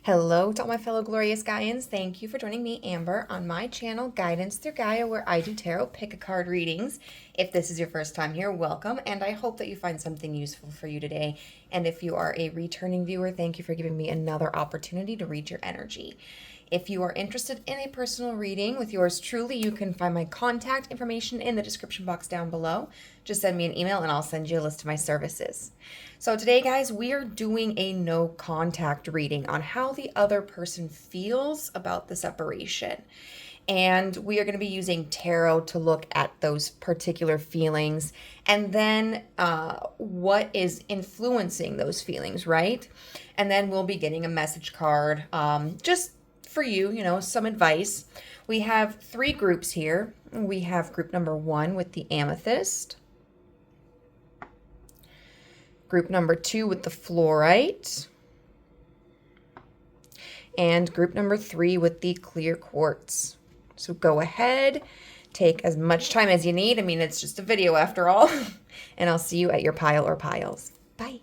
Hello to all my fellow glorious Gaians. Thank you for joining me, Amber, on my channel, Guidance Through Gaia, where I do tarot pick-a-card readings. If this is your first time here, welcome, and I hope that you find something useful for you today. And if you are a returning viewer, thank you for giving me another opportunity to read your energy. If you are interested in a personal reading with yours truly, you can find my contact information in the description box down below. Just send me an email and I'll send you a list of my services. So today, guys, we are doing a no contact reading on how the other person feels about the separation. And we are going to be using tarot to look at those particular feelings and then what is influencing those feelings, right? And then we'll be getting a message card just for you, some advice. We have three groups here. We have group number 1 with the amethyst, group number 2 with the fluorite, and group number 3 with the clear quartz. So go ahead, take as much time as you need. I mean, it's just a video after all. And I'll see you at your pile or piles. Bye.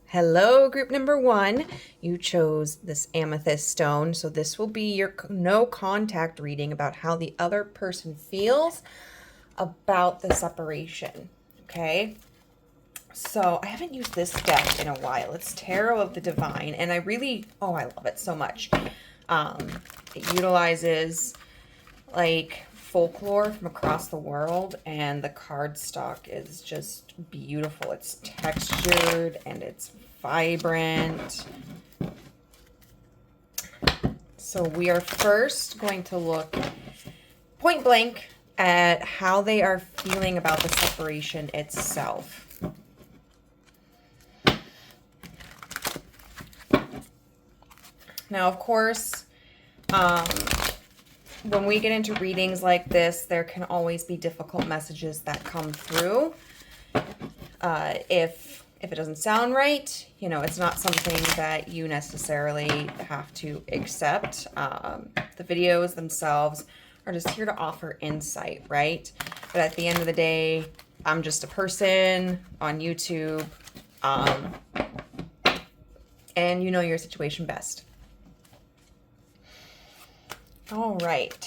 Hello, group number 1. You chose this amethyst stone, so this will be your no contact reading about how the other person feels about the separation, okay? So I haven't used this deck in a while. It's Tarot of the Divine, and I love it so much. It utilizes like folklore from across the world, and the cardstock is just beautiful. It's textured and it's vibrant. So we are first going to look point blank at how they are feeling about the separation itself. Now, of course, when we get into readings like this, there can always be difficult messages that come through. If it doesn't sound right, it's not something that you necessarily have to accept. The videos themselves are just here to offer insight, right? But at the end of the day, I'm just a person on YouTube, and you know your situation best. All right.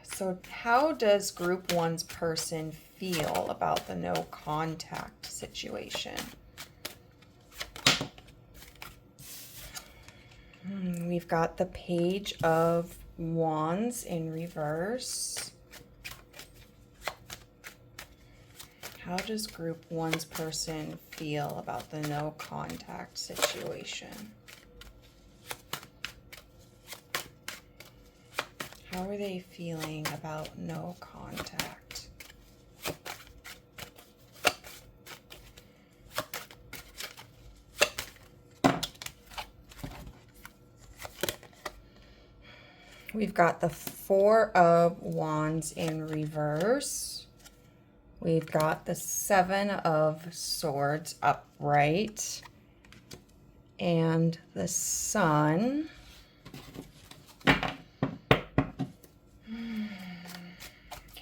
So how does group 1's person feel about the no contact situation? We've got the Page of Wands in reverse. How does group 1's person feel about the no contact situation? How are they feeling about no contact? We've got the Four of Wands in reverse. We've got the Seven of Swords upright. And the Sun.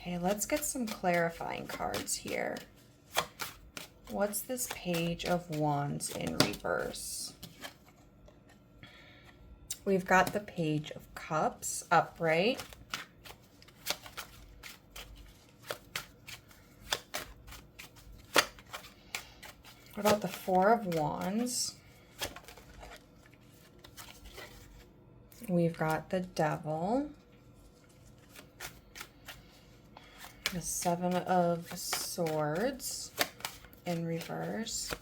Okay, let's get some clarifying cards here. What's this Page of Wands in reverse? We've got the Page of Cups upright. What about the Four of Wands? We've got the Devil. The Seven of Swords in reverse.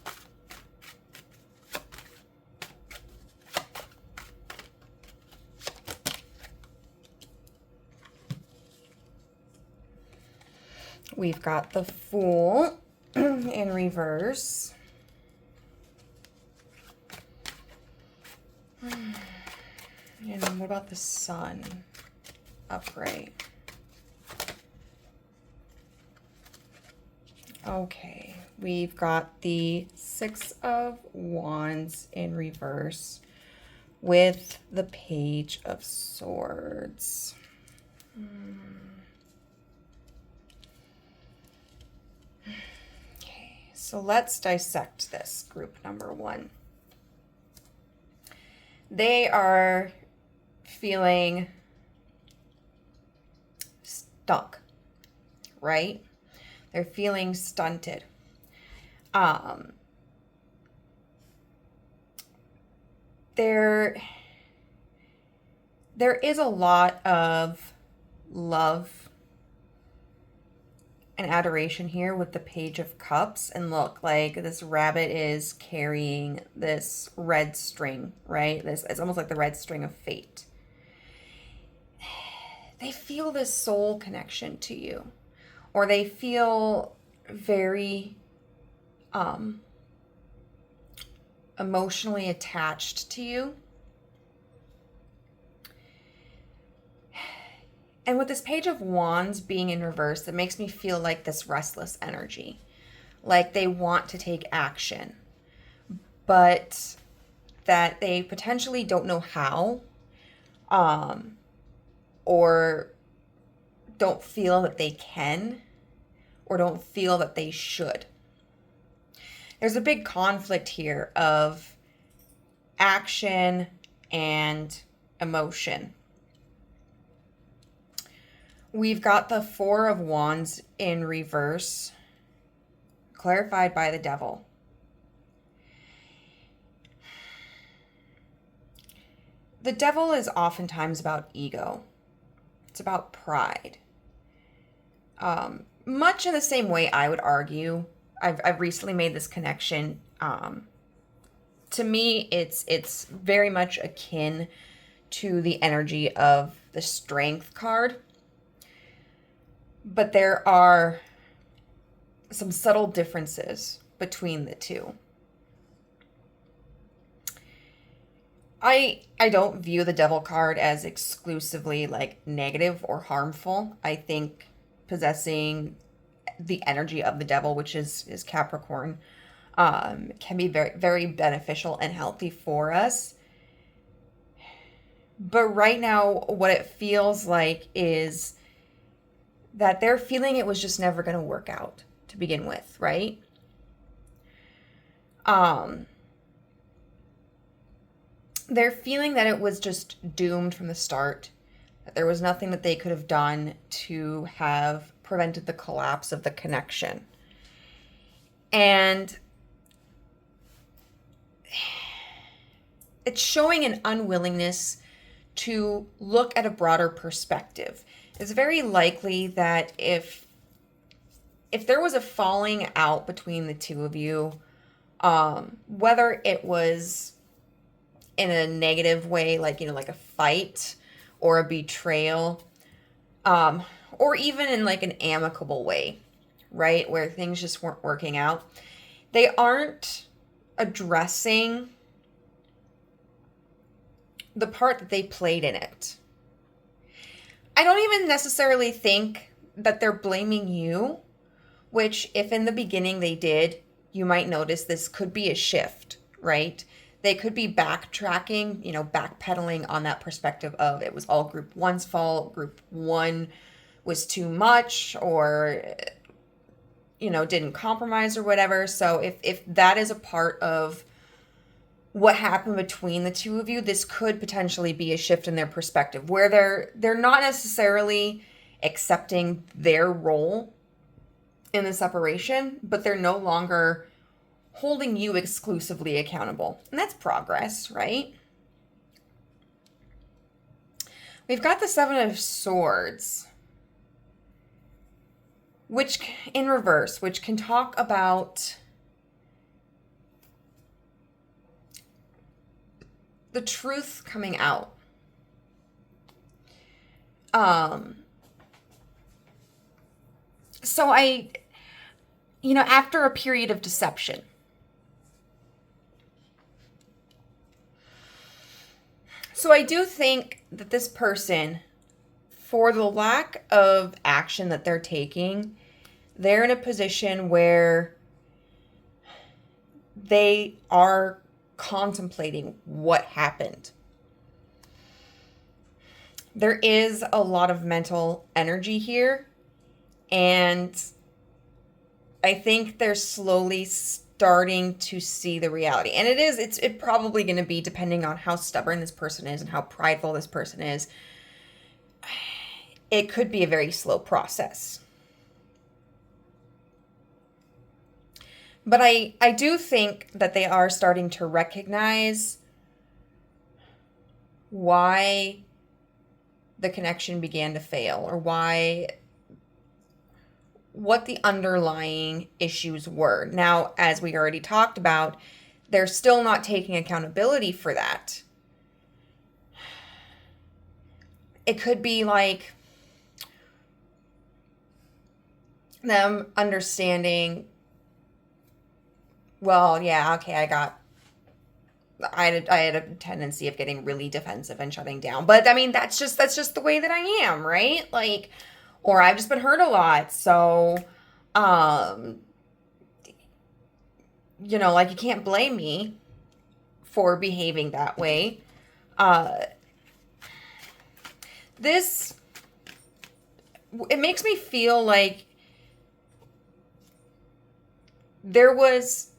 We've got the Fool in reverse. And what about the Sun upright? Okay, we've got the Six of Wands in reverse with the Page of Swords. Okay, so let's dissect this group number 1. They are feeling stuck, right? They're feeling stunted. There is a lot of love and adoration here with the Page of Cups. And look, like this rabbit is carrying this red string, right? It's almost like the red string of fate. They feel this soul connection to you, or they feel very emotionally attached to you. And with this Page of Wands being in reverse, it makes me feel like this restless energy. Like they want to take action, but that they potentially don't know how, or don't feel that they can, or don't feel that they should. There's a big conflict here of action and emotion. We've got the Four of Wands in reverse, clarified by the Devil. The Devil is oftentimes about ego. It's about pride. Much in the same way I would argue. I've recently made this connection. To me, it's very much akin to the energy of the Strength card. But there are some subtle differences between the two. I don't view the Devil card as exclusively like negative or harmful. I think possessing the energy of the Devil, which is Capricorn, can be very, very beneficial and healthy for us. But right now, what it feels like is that they're feeling it was just never going to work out to begin with, right? They're feeling that it was just doomed from the start, that there was nothing that they could have done to have prevented the collapse of the connection. And it's showing an unwillingness to look at a broader perspective. It's very likely that if there was a falling out between the two of you, whether it was in a negative way, like, like a fight or a betrayal, or even in like an amicable way, right, where things just weren't working out, they aren't addressing the part that they played in it. I don't even necessarily think that they're blaming you, which if in the beginning they did, you might notice this could be a shift, right? They could be backtracking, backpedaling on that perspective of it was all group one's fault, group one was too much, or, didn't compromise or whatever. So if that is a part of what happened between the two of you, this could potentially be a shift in their perspective where they're not necessarily accepting their role in the separation, but they're no longer holding you exclusively accountable. And that's progress, right? We've got the Seven of Swords, which in reverse, which can talk about the truth coming out. So after a period of deception, so I do think that this person, for the lack of action that they're taking, they're in a position where they are contemplating what happened. There is a lot of mental energy here, and I think they're slowly starting to see the reality. And it's probably going to be, depending on how stubborn this person is and how prideful this person is, it could be a very slow process. But I do think that they are starting to recognize why the connection began to fail, or what the underlying issues were. Now, as we already talked about, they're still not taking accountability for that. It could be like them understanding, well, yeah, okay, I had a tendency of getting really defensive and shutting down. But I mean, that's just the way that I am, right? Like, or I've just been hurt a lot. So, like, you can't blame me for behaving that way. It makes me feel like there was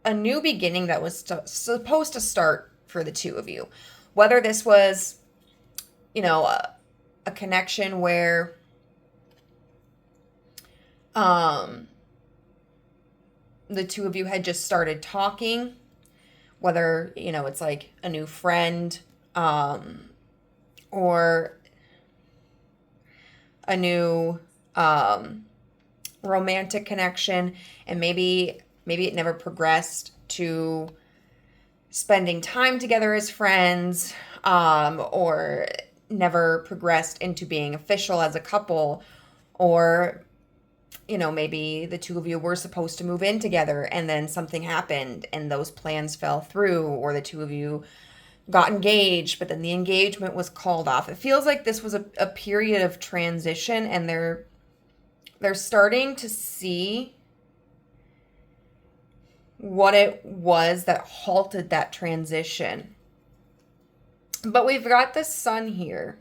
a new beginning that was supposed to start for the two of you. Whether this was, a connection where the two of you had just started talking, whether, it's like a new friend, or a new romantic connection, and maybe it never progressed to spending time together as friends, or never progressed into being official as a couple, or, maybe the two of you were supposed to move in together and then something happened and those plans fell through, or the two of you got engaged, but then the engagement was called off. It feels like this was a period of transition, and they're starting to see what it was that halted that transition. But we've got the Sun here,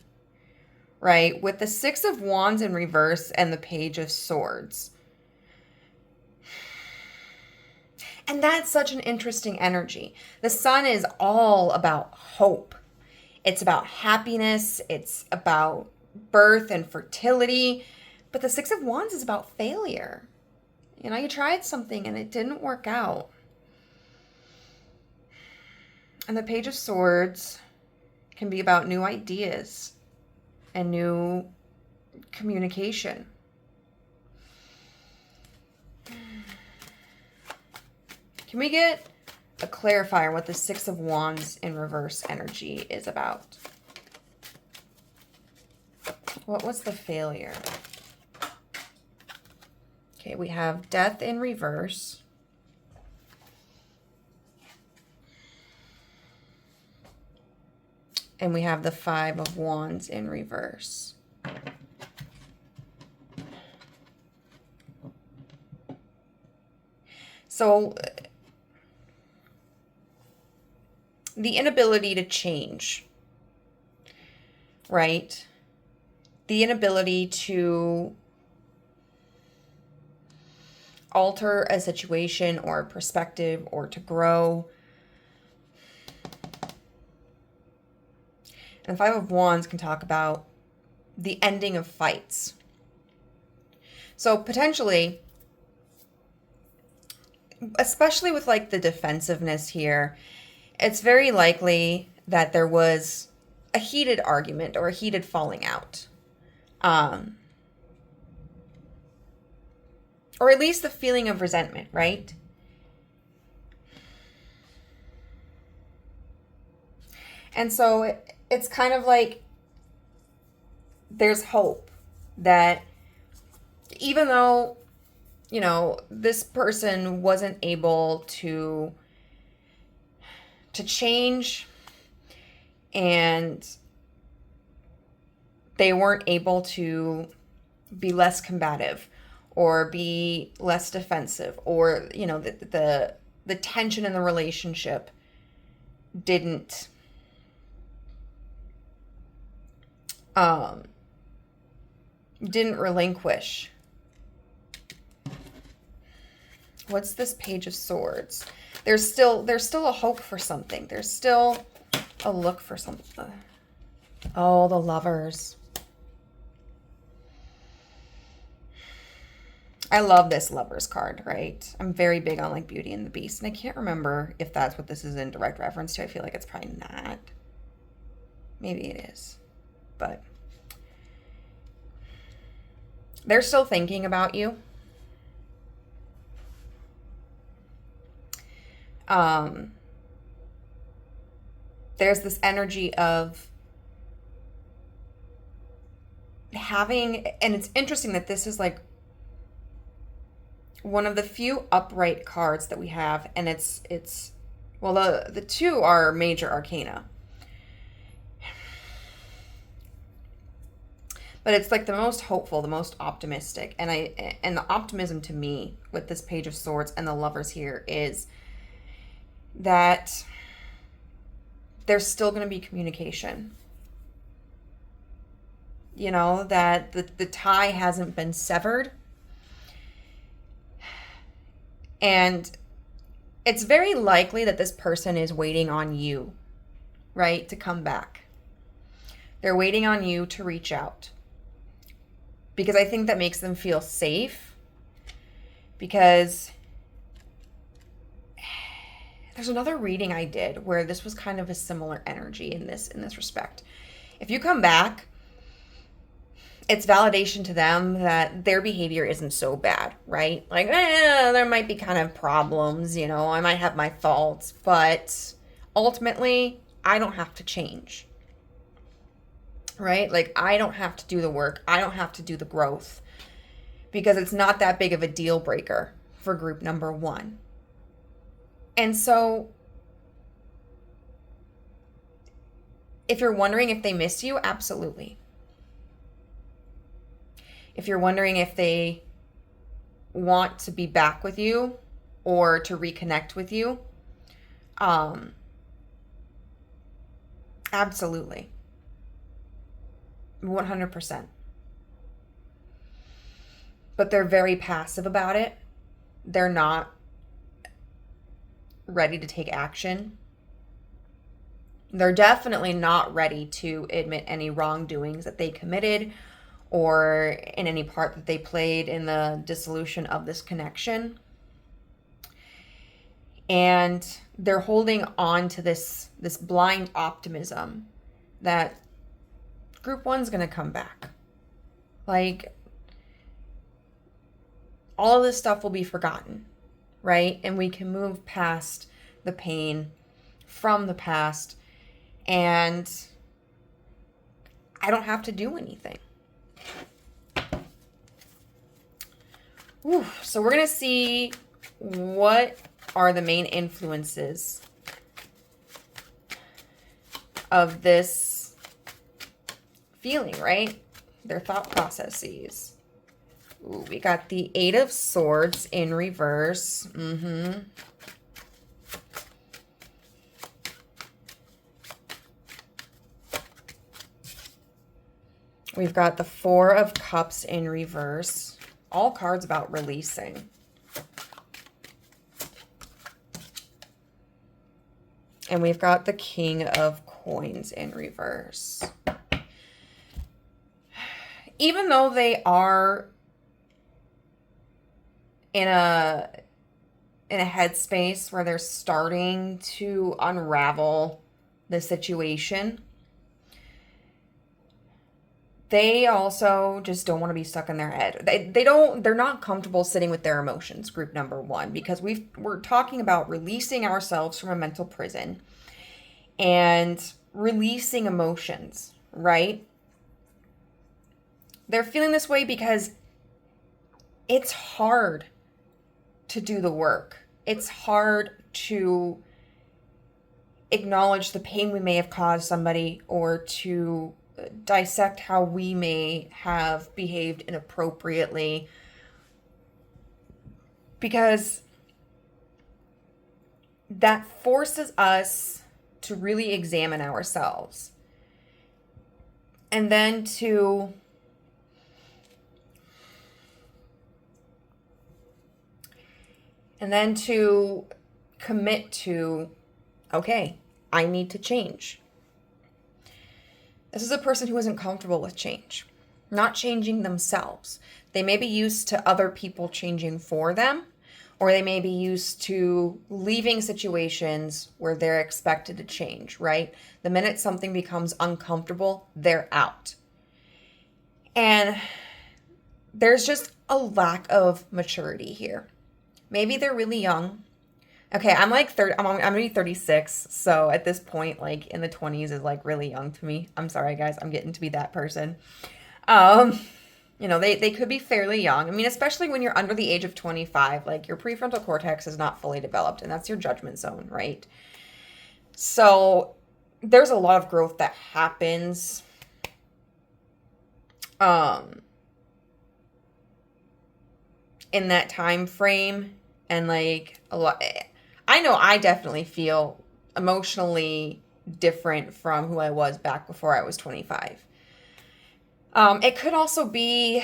right? With the Six of Wands in reverse and the Page of Swords. And that's such an interesting energy. The Sun is all about hope. It's about happiness. It's about birth and fertility. But the Six of Wands is about failure. You tried something and it didn't work out. And the Page of Swords can be about new ideas and new communication. Can we get a clarifier what the Six of Wands in reverse energy is about? What was the failure? Okay, we have Death in reverse. And we have the Five of Wands in reverse. So, the inability to change, right? The inability to alter a situation or a perspective or to grow. And the Five of Wands can talk about the ending of fights. So potentially, especially with like the defensiveness here, it's very likely that there was a heated argument or a heated falling out. Or at least the feeling of resentment, right? And so it's kind of like there's hope that even though, this person wasn't able to change, and they weren't able to be less combative or be less defensive, or, the tension in the relationship didn't relinquish. What's this Page of Swords? There's still a hope for something. There's still a look for something. Oh, the Lovers. I love this Lovers card, right? I'm very big on like Beauty and the Beast, and I can't remember if that's what this is in direct reference to. I feel like it's probably not. Maybe it is, but they're still thinking about you. There's this energy of having, and it's interesting that this is like one of the few upright cards that we have, and it's well, the two are major arcana, but it's like the most hopeful, the most optimistic, and the optimism to me with this Page of Swords and the Lovers here is that there's still going to be communication. You know, that the tie hasn't been severed. And it's very likely that this person is waiting on you, right, to come back. They're waiting on you to reach out. Because I think that makes them feel safe. Because there's another reading I did where this was kind of a similar energy in this respect. If you come back, it's validation to them that their behavior isn't so bad, right? Like, there might be kind of problems, you know, I might have my faults, but ultimately, I don't have to change, right? Like, I don't have to do the work. I don't have to do the growth because it's not that big of a deal breaker for group number one. And so, if you're wondering if they miss you, absolutely. If you're wondering if they want to be back with you or to reconnect with you, absolutely. 100%. But they're very passive about it. They're not ready to take action. They're definitely not ready to admit any wrongdoings that they committed or in any part that they played in the dissolution of this connection. And they're holding on to this blind optimism that group one's going to come back. Like, all of this stuff will be forgotten, right? And we can move past the pain from the past, and I don't have to do anything. Whew. So we're going to see what are the main influences of this feeling, right? Their thought processes. Ooh, we got the Eight of Swords in reverse. We've got the Four of Cups in reverse. All cards about releasing. And we've got the King of Coins in reverse. Even though they are in a headspace where they're starting to unravel the situation, they also just don't want to be stuck in their head. They're not comfortable sitting with their emotions, group number one, because we're talking about releasing ourselves from a mental prison and releasing emotions, right? They're feeling this way because it's hard to do the work. It's hard to acknowledge the pain we may have caused somebody or to dissect how we may have behaved inappropriately, because that forces us to really examine ourselves and then to And then to commit to, okay, I need to change. This is a person who isn't comfortable with change, not changing themselves. They may be used to other people changing for them, or they may be used to leaving situations where they're expected to change, right? The minute something becomes uncomfortable, they're out. And there's just a lack of maturity here. Maybe they're really young. Okay, I'm like 30, I'm gonna be 36, so at this point, like in the 20s is like really young to me. I'm sorry, guys, I'm getting to be that person. They could be fairly young. I mean, especially when you're under the age of 25, like your prefrontal cortex is not fully developed, and that's your judgment zone, right? So there's a lot of growth that happens. In that time frame, and like a lot, I know I definitely feel emotionally different from who I was back before I was 25. It could also be,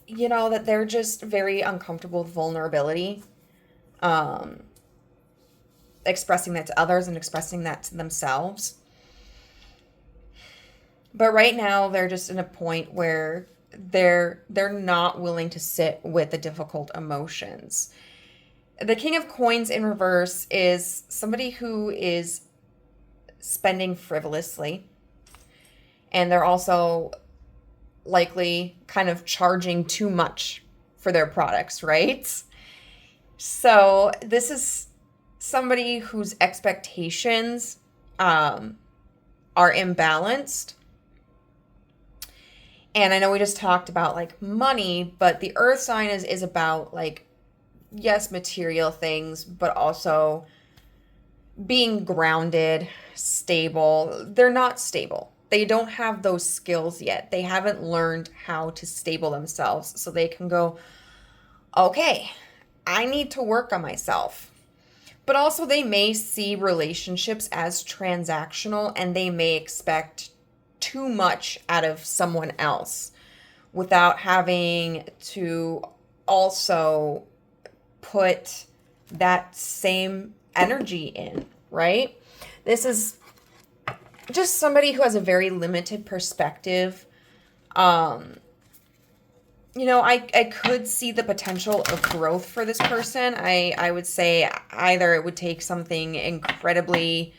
that they're just very uncomfortable with vulnerability, expressing that to others and expressing that to themselves. But right now, they're just in a point where they're not willing to sit with the difficult emotions. The King of Coins in reverse is somebody who is spending frivolously, and they're also likely kind of charging too much for their products, right? So this is somebody whose expectations are imbalanced. And I know we just talked about like money, but the earth sign is about like, yes, material things, but also being grounded, stable. They're not stable. They don't have those skills yet. They haven't learned how to stable themselves so they can go, okay, I need to work on myself. But also they may see relationships as transactional, and they may expect too much out of someone else without having to also put that same energy in, right? This is just somebody who has a very limited perspective. I could see the potential of growth for this person. I would say either it would take something incredibly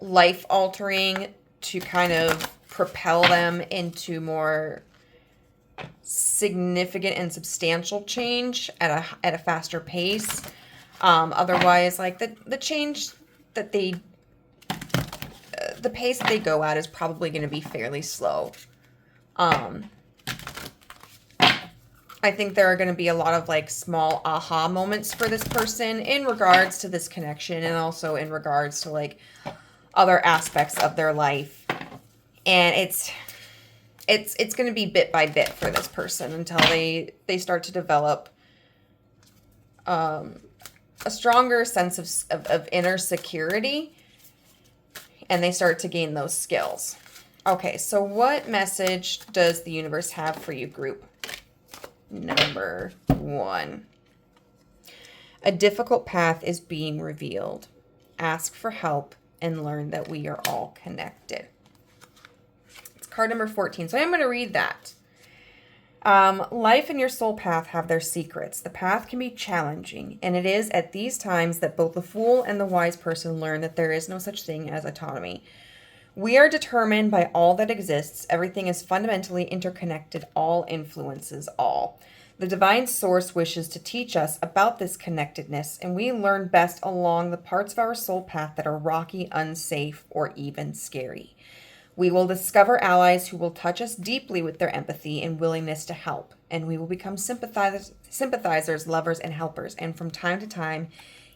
life-altering to kind of propel them into more significant and substantial change at a faster pace. Otherwise, like the change that the pace that they go at is probably going to be fairly slow. I think there are going to be a lot of like small aha moments for this person in regards to this connection, and also in regards to like other aspects of their life. And it's going to be bit by bit for this person until they start to develop a stronger sense of inner security, and they start to gain those skills. Okay, so what message does the universe have for you, group number 1? A difficult path is being revealed. Ask for help and learn that we are all connected. It's card number 14. So I'm going to read that. Life and your soul path have their secrets. The path can be challenging, and it is at these times that both the fool and the wise person learn that there is no such thing as autonomy. We are determined by all that exists. Everything is fundamentally interconnected. All influences all. The divine source wishes to teach us about this connectedness, and we learn best along the parts of our soul path that are rocky, unsafe, or even scary. We will discover allies who will touch us deeply with their empathy and willingness to help, and we will become sympathizers, lovers, and helpers, and from time to time,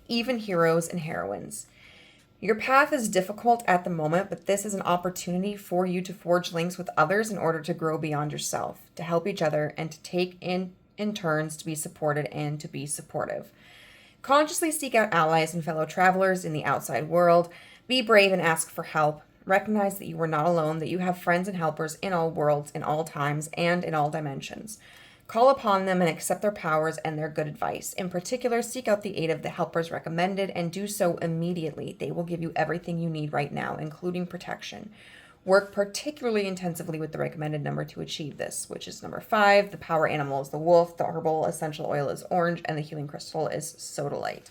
even heroes and heroines. Your path is difficult at the moment, but this is an opportunity for you to forge links with others in order to grow beyond yourself, to help each other, and to take in turns to be supported and to be supportive. Consciously seek out allies and fellow travelers in the outside world. Be brave and ask for help. Recognize that you are not alone, that you have friends and helpers in all worlds, in all times, and in all dimensions. Call upon them and accept their powers and their good advice. In particular, seek out the aid of the helpers recommended and do so immediately. They will give you everything you need right now, including protection. Work particularly intensively with the recommended number to achieve this, which is number 5. The power animal is the wolf. The herbal essential oil is orange. And the healing crystal is sodalite.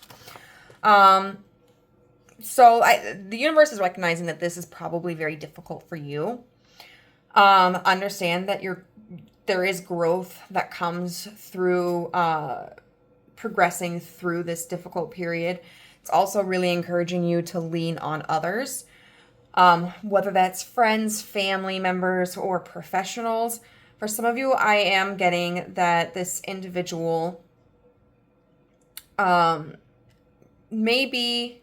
So the universe is recognizing that this is probably very difficult for you. Understand that there is growth that comes through progressing through this difficult period. It's also really encouraging you to lean on others, whether that's friends, family members, or professionals. For some of you, I am getting that this individual may be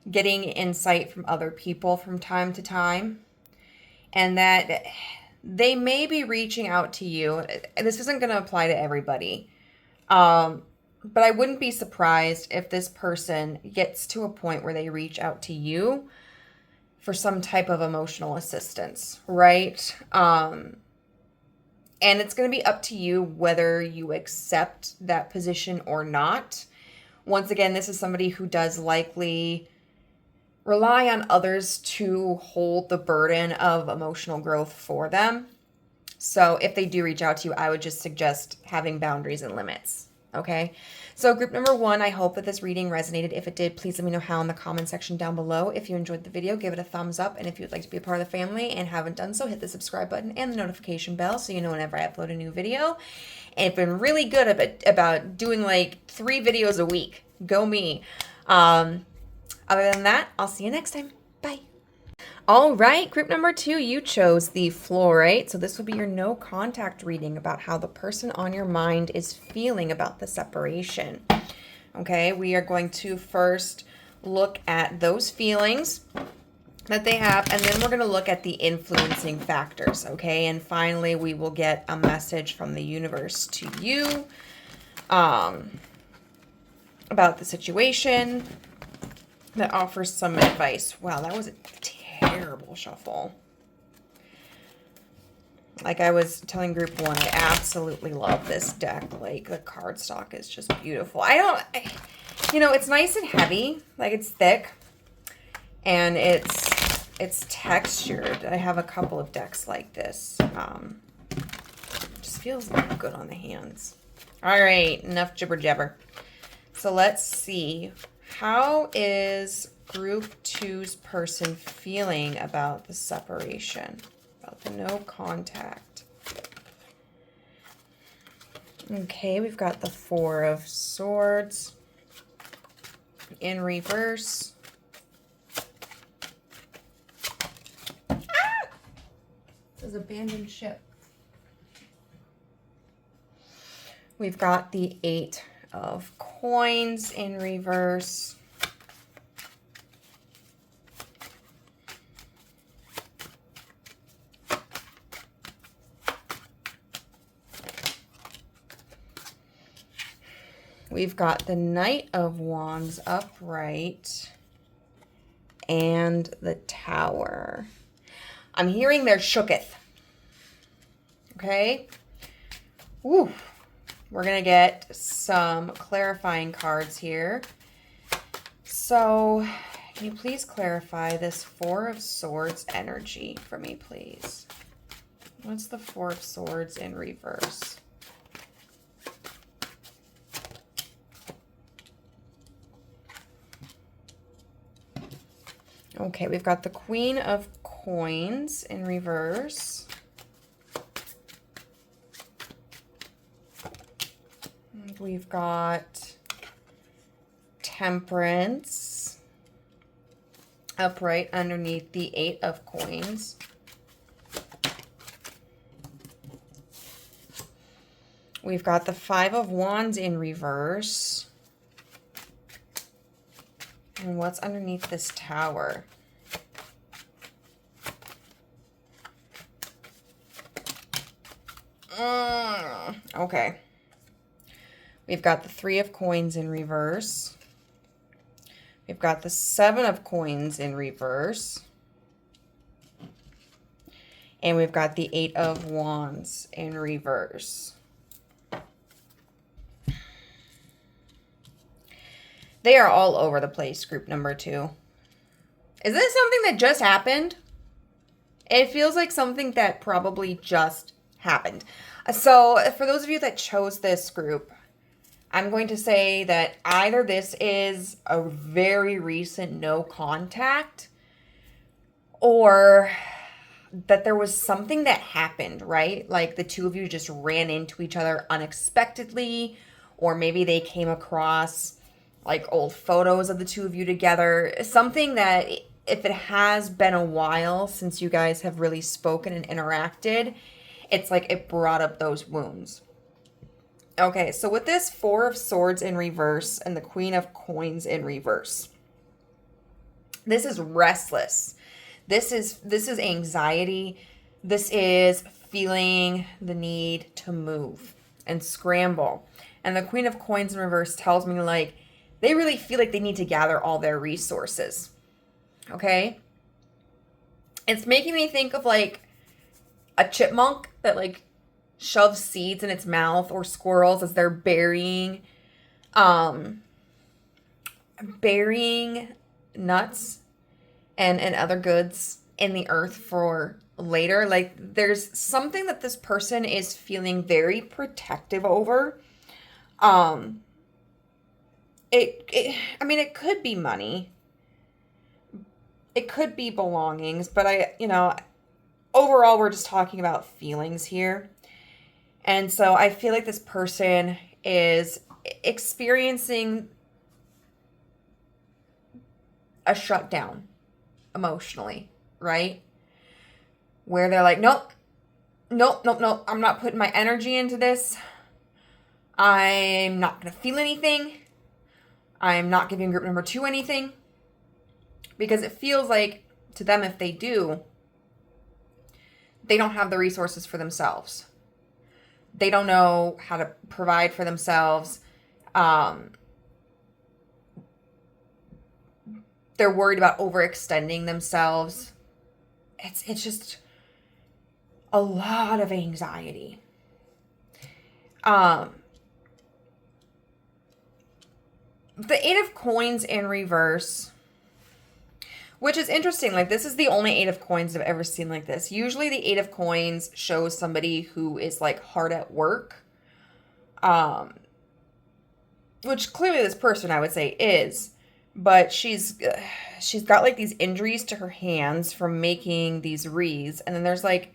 getting insight from other people from time to time, and that they may be reaching out to you. This isn't going to apply to everybody, but I wouldn't be surprised if this person gets to a point where they reach out to you for some type of emotional assistance, right? And it's going to be up to you whether you accept that position or not. Once again, this is somebody who does likely rely on others to hold the burden of emotional growth for them. So if they do reach out to you, I would just suggest having boundaries and limits. Okay. So group number 1, I hope that this reading resonated. If it did, please let me know how in the comment section down below. If you enjoyed the video, give it a thumbs up. And if you'd like to be a part of the family and haven't done so, hit the subscribe button and the notification bell so you know whenever I upload a new video. And I've been really good about doing like 3 videos a week. Go me. Other than that, I'll see you next time. Bye. All right, group number 2, you chose the fluorite. So this will be your no contact reading about how the person on your mind is feeling about the separation. Okay, we are going to first look at those feelings that they have, and then we're going to look at the influencing factors. Okay, and finally we will get a message from the universe to you about the situation that offers some advice. Wow, that was a terrible shuffle. Like I was telling group 1, I absolutely love this deck. Like the cardstock is just beautiful. It's nice and heavy, like it's thick, and it's textured. I have a couple of decks like this. Just feels good on the hands. All right, enough jibber jabber. So let's see. How is group 2's person feeling about the separation, about the no contact? Okay, we've got the 4 of Swords in reverse. Ah! This is abandoned ship. We've got the 8 of Coins in reverse. We've got the Knight of Wands upright and the Tower. I'm hearing there shooketh. Okay. Woo. We're going to get some clarifying cards here. So, can you please clarify this 4 of Swords energy for me, please? What's the 4 of Swords in reverse? Okay, we've got the Queen of Coins in reverse. We've got Temperance upright underneath the 8 of Coins. We've got the 5 of Wands in reverse. And what's underneath this Tower? Okay. We've got the 3 of Coins in reverse. We've got the 7 of Coins in reverse. And we've got the 8 of Wands in reverse. They are all over the place, group number 2. Is this something that just happened? It feels like something that probably just happened. So for those of you that chose this group, I'm going to say that either this is a very recent no contact, or that there was something that happened, right? Like the two of you just ran into each other unexpectedly, or maybe they came across like old photos of the two of you together. Something that, if it has been a while since you guys have really spoken and interacted, it's like it brought up those wounds. Okay, so with this 4 of Swords in reverse and the Queen of Coins in reverse, this is restless. This is anxiety. This is feeling the need to move and scramble. And the Queen of Coins in reverse tells me like they really feel like they need to gather all their resources. Okay? It's making me think of like a chipmunk that like shoves seeds in its mouth, or squirrels as they're burying nuts and other goods in the earth for later. Like there's something that this person is feeling very protective over. I mean, it could be money. It could be belongings, but overall we're just talking about feelings here. And so I feel like this person is experiencing a shutdown emotionally, right? Where they're like, nope, I'm not putting my energy into this. I'm not going to feel anything. I'm not giving group number 2 anything. Because it feels like to them, if they do, they don't have the resources for themselves. They don't know how to provide for themselves. They're worried about overextending themselves. It's just a lot of anxiety. The 8 of Coins in reverse, which is interesting. Like, this is the only 8 of Coins I've ever seen like this. Usually the 8 of Coins shows somebody who is like hard at work. Which clearly this person, I would say, is. But she's got like these injuries to her hands from making these wreaths. And then there's like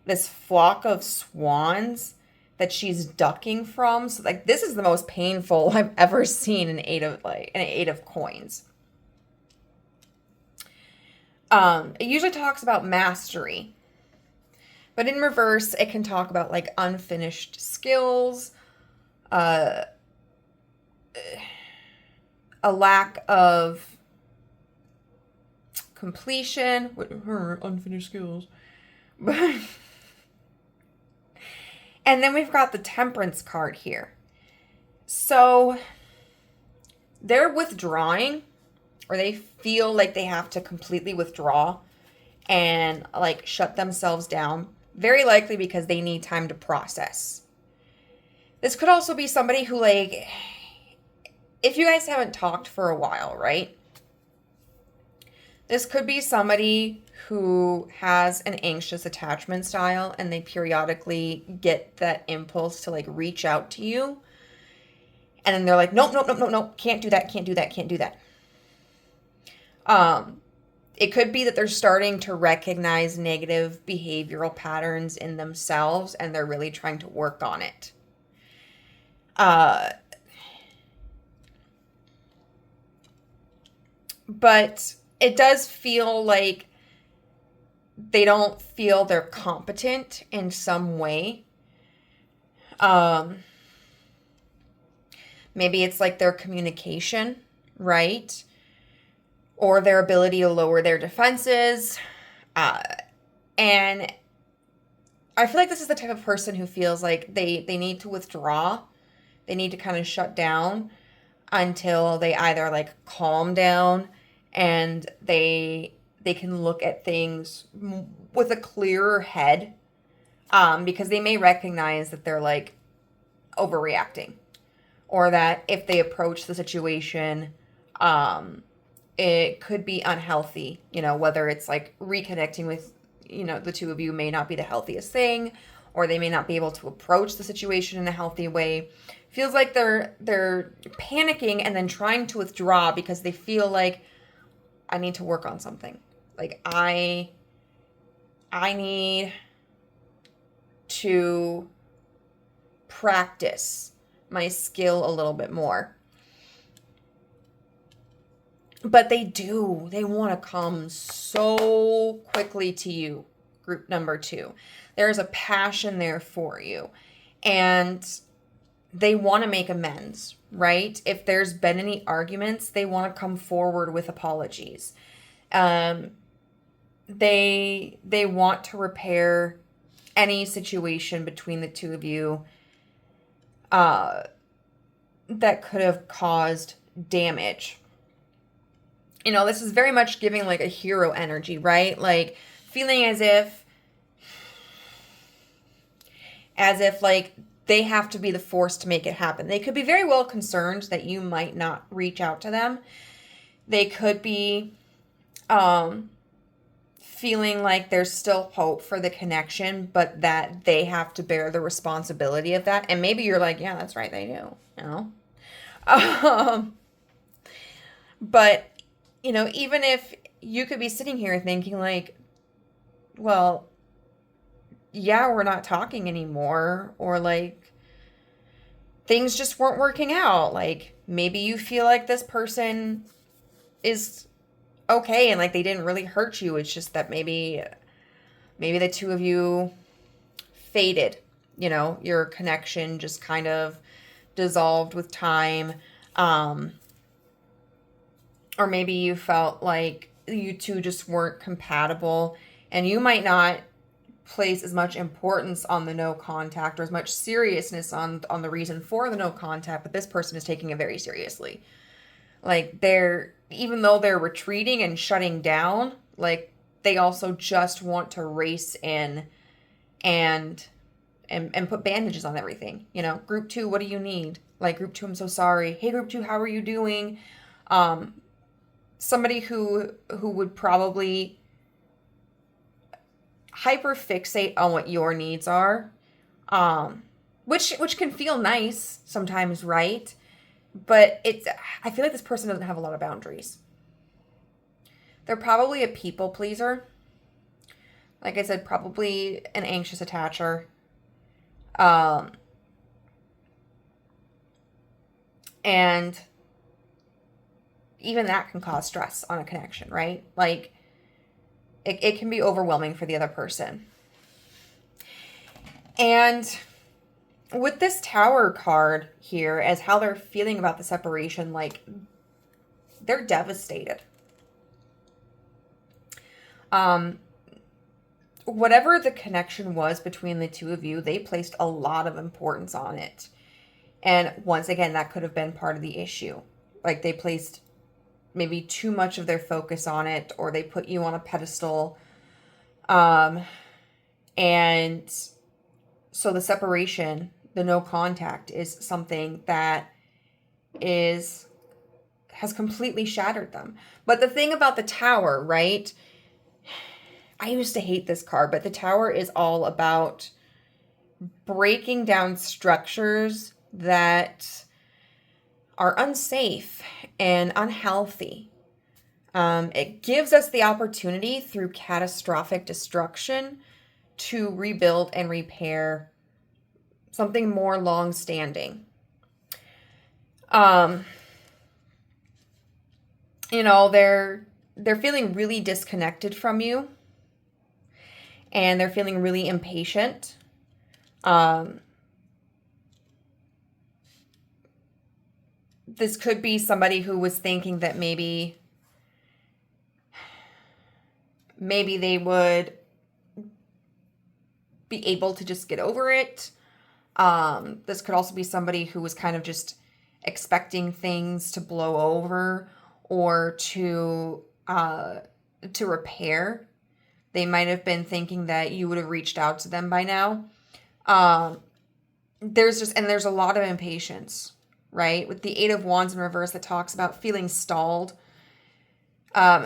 this flock of swans that she's ducking from. So like this is the most painful I've ever seen an 8 of Coins. It usually talks about mastery, but in reverse, it can talk about like unfinished skills, a lack of completion, unfinished skills. And then we've got the Temperance card here. So they're withdrawing, or they feel like they have to completely withdraw and like shut themselves down, very likely because they need time to process. This could also be somebody who, like, if you guys haven't talked for a while, right? This could be somebody who has an anxious attachment style and they periodically get that impulse to like reach out to you. And then they're like, nope, can't do that. It could be that they're starting to recognize negative behavioral patterns in themselves and they're really trying to work on it. But it does feel like they don't feel they're competent in some way. Maybe it's like their communication, right? Or their ability to lower their defenses. And I feel like this is the type of person who feels like they need to withdraw. They need to kind of shut down until they either like calm down and they can look at things with a clearer head, because they may recognize that they're like overreacting, or that if they approach the situation, it could be unhealthy, whether it's like reconnecting with, the two of you may not be the healthiest thing, or they may not be able to approach the situation in a healthy way. Feels like they're panicking and then trying to withdraw because they feel like, I need to work on something. Like I need to practice my skill a little bit more. But they want to come so quickly to you, group number 2. There's a passion there for you. And they want to make amends, right? If there's been any arguments, they want to come forward with apologies. They want to repair any situation between the two of you that could have caused damage. This is very much giving like a hero energy, right? Like feeling as if like they have to be the force to make it happen. They could be very well concerned that you might not reach out to them. They could be feeling like there's still hope for the connection, but that they have to bear the responsibility of that. And maybe you're like, yeah, that's right, they do, But, even if you could be sitting here thinking like, well, yeah, we're not talking anymore, or like things just weren't working out. Like maybe you feel like this person is okay and like they didn't really hurt you. It's just that maybe the two of you faded, your connection just kind of dissolved with time. Or maybe you felt like you two just weren't compatible, and you might not place as much importance on the no contact or as much seriousness on the reason for the no contact, but this person is taking it very seriously. Like even though they're retreating and shutting down, like they also just want to race in and put bandages on everything. Group 2, what do you need? Like group 2, I'm so sorry. Hey, group 2, how are you doing? Somebody who would probably hyper fixate on what your needs are, which can feel nice sometimes, right? But I feel like this person doesn't have a lot of boundaries. They're probably a people pleaser. Like I said, probably an anxious attacher. And even that can cause stress on a connection, right? Like it can be overwhelming for the other person. And with this Tower card here, as how they're feeling about the separation, like they're devastated. Whatever the connection was between the two of you, they placed a lot of importance on it. And once again, that could have been part of the issue. Like they placed maybe too much of their focus on it, or they put you on a pedestal. And so the separation, the no contact, is something that has completely shattered them. But the thing about the Tower, right? I used to hate this card, but the Tower is all about breaking down structures that are unsafe and unhealthy. It gives us the opportunity through catastrophic destruction to rebuild and repair something more long-standing. They're feeling really disconnected from you, and they're feeling really impatient. This could be somebody who was thinking that maybe they would be able to just get over it. This could also be somebody who was kind of just expecting things to blow over or to repair. They might have been thinking that you would have reached out to them by now. There's a lot of impatience right? With the Eight of Wands in reverse, that talks about feeling stalled,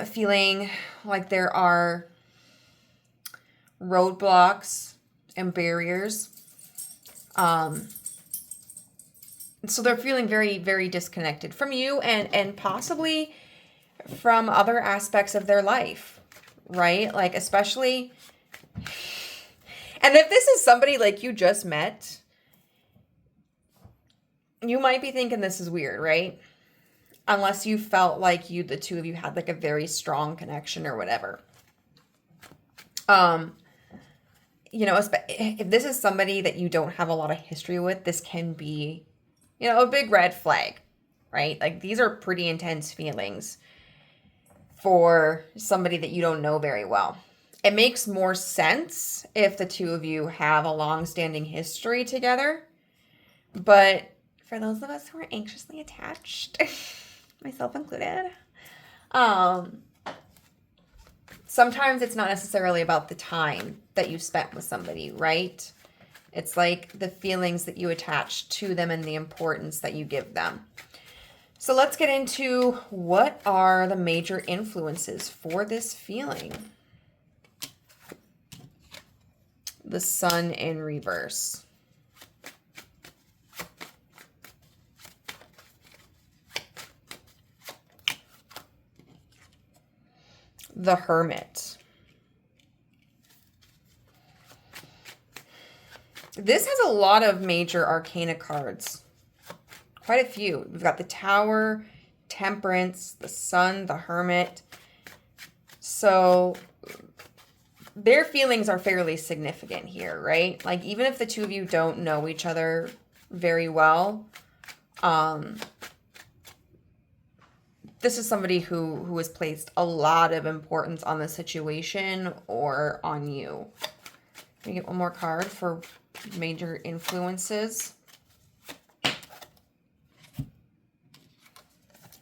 feeling like there are roadblocks and barriers. So they're feeling very, very disconnected from you and possibly from other aspects of their life, right? Like, especially, and if this is somebody like you just met, you might be thinking this is weird, right? Unless you felt like the two of you had like a very strong connection or whatever. If this is somebody that you don't have a lot of history with, this can be, a big red flag, right? Like, these are pretty intense feelings for somebody that you don't know very well. It makes more sense if the two of you have a long-standing history together. But for those of us who are anxiously attached, myself included, sometimes it's not necessarily about the time that you spent with somebody, right? It's like the feelings that you attach to them and the importance that you give them. So let's get into what are the major influences for this feeling. The Sun in reverse. The Hermit. This has a lot of major arcana cards. Quite a few. We've got the Tower, Temperance, the Sun, the Hermit. So their feelings are fairly significant here, right? Like, even if the two of you don't know each other very well, this is somebody who has placed a lot of importance on the situation or on you. Let me get one more card for major influences.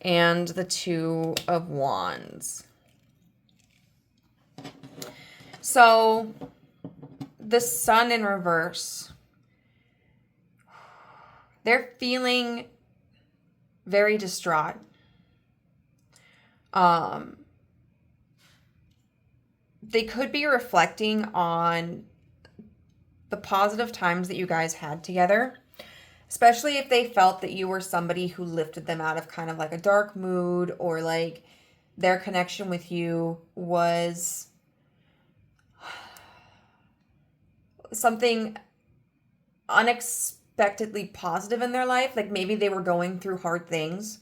And the Two of Wands. So the Sun in reverse, they're feeling very distraught. They could be reflecting on the positive times that you guys had together, especially if they felt that you were somebody who lifted them out of kind of like a dark mood, or like their connection with you was something unexpectedly positive in their life. Like, maybe they were going through hard things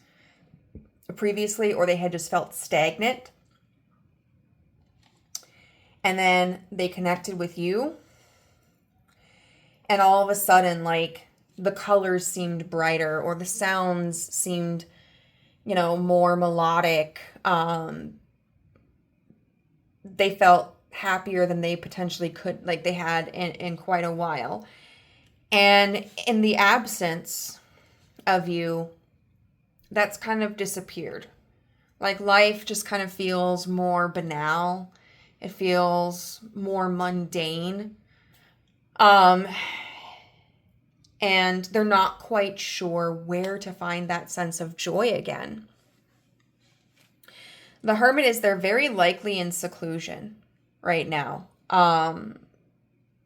previously, or they had just felt stagnant. And then they connected with you. And all of a sudden, like, the colors seemed brighter, or the sounds seemed, more melodic. They felt happier than they potentially could, like they had in quite a while. And in the absence of you, that's kind of disappeared. Like, life just kind of feels more banal. It feels more mundane. And they're not quite sure where to find that sense of joy again. The Hermit is they're very likely in seclusion right now.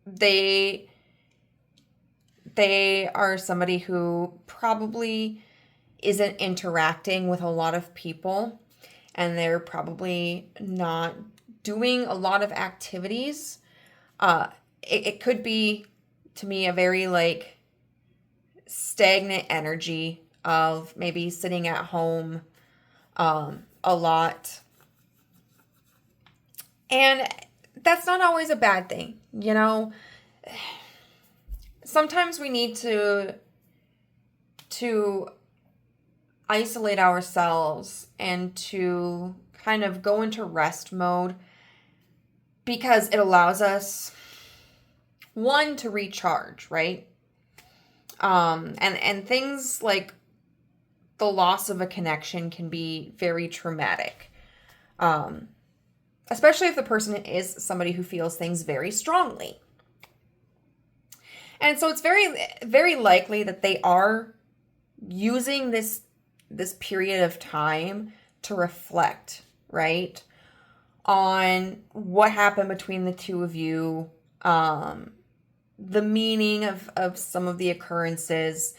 They are somebody who probably isn't interacting with a lot of people, and they're probably not doing a lot of activities. It could be, to me, a very like stagnant energy of maybe sitting at home a lot. And that's not always a bad thing, Sometimes we need to isolate ourselves and to kind of go into rest mode, because it allows us, one, to recharge, right? And things like the loss of a connection can be very traumatic. Especially if the person is somebody who feels things very strongly. And so it's very, very likely that they are using this period of time to reflect, right, on what happened between the two of you, the meaning of some of the occurrences,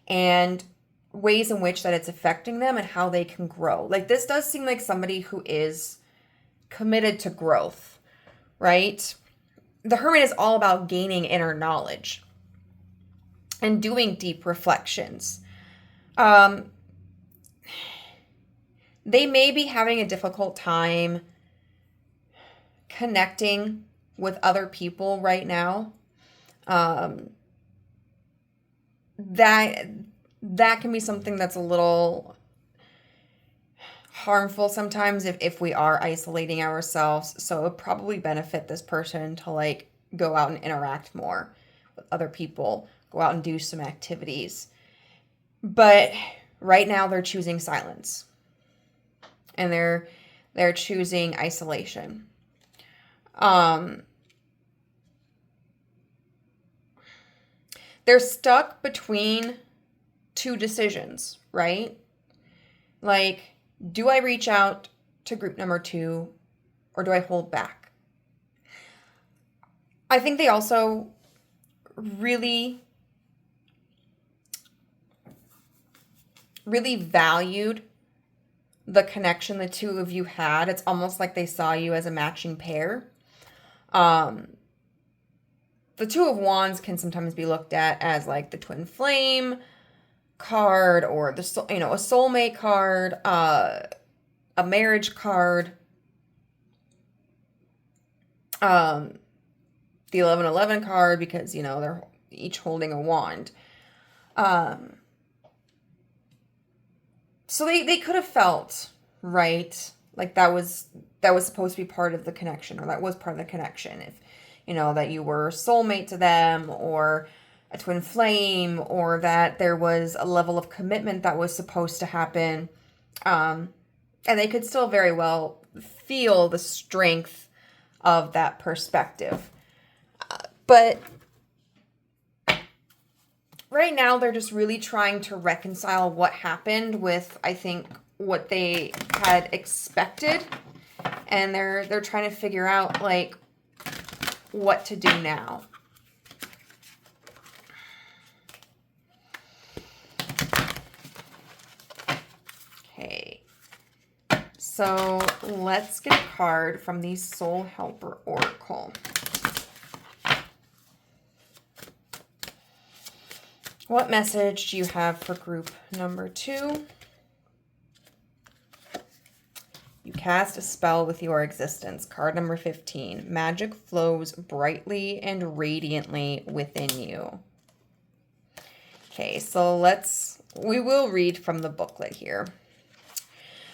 and ways in which that it's affecting them and how they can grow. Like, this does seem like somebody who is committed to growth, right? The Hermit is all about gaining inner knowledge and doing deep reflections. They may be having a difficult time connecting with other people right now. That can be something that's a little harmful sometimes if we are isolating ourselves. So it would probably benefit this person to like go out and interact more with other people, go out and do some activities. But right now they're choosing silence. And they're choosing isolation. They're stuck between two decisions, right? Like, do I reach out to group number 2 or do I hold back? I think they also really, really valued the connection the two of you had. It's almost like they saw you as a matching pair. The Two of Wands can sometimes be looked at as like the twin flame card, or a soulmate card, a marriage card. The 1111 card, because they're each holding a wand. So they could have felt, right, like that was supposed to be part of the connection, or that was part of the connection. If, that you were soulmate to them, or a twin flame, or that there was a level of commitment that was supposed to happen. And they could still very well feel the strength of that perspective. But right now, they're just really trying to reconcile what happened with, I think, what they had expected. And they're trying to figure out, like, what to do now. Okay. So let's get a card from the Soul Helper Oracle. What message do you have for group number 2? You cast a spell with your existence. Card number 15. Magic flows brightly and radiantly within you. Okay, so we will read from the booklet here.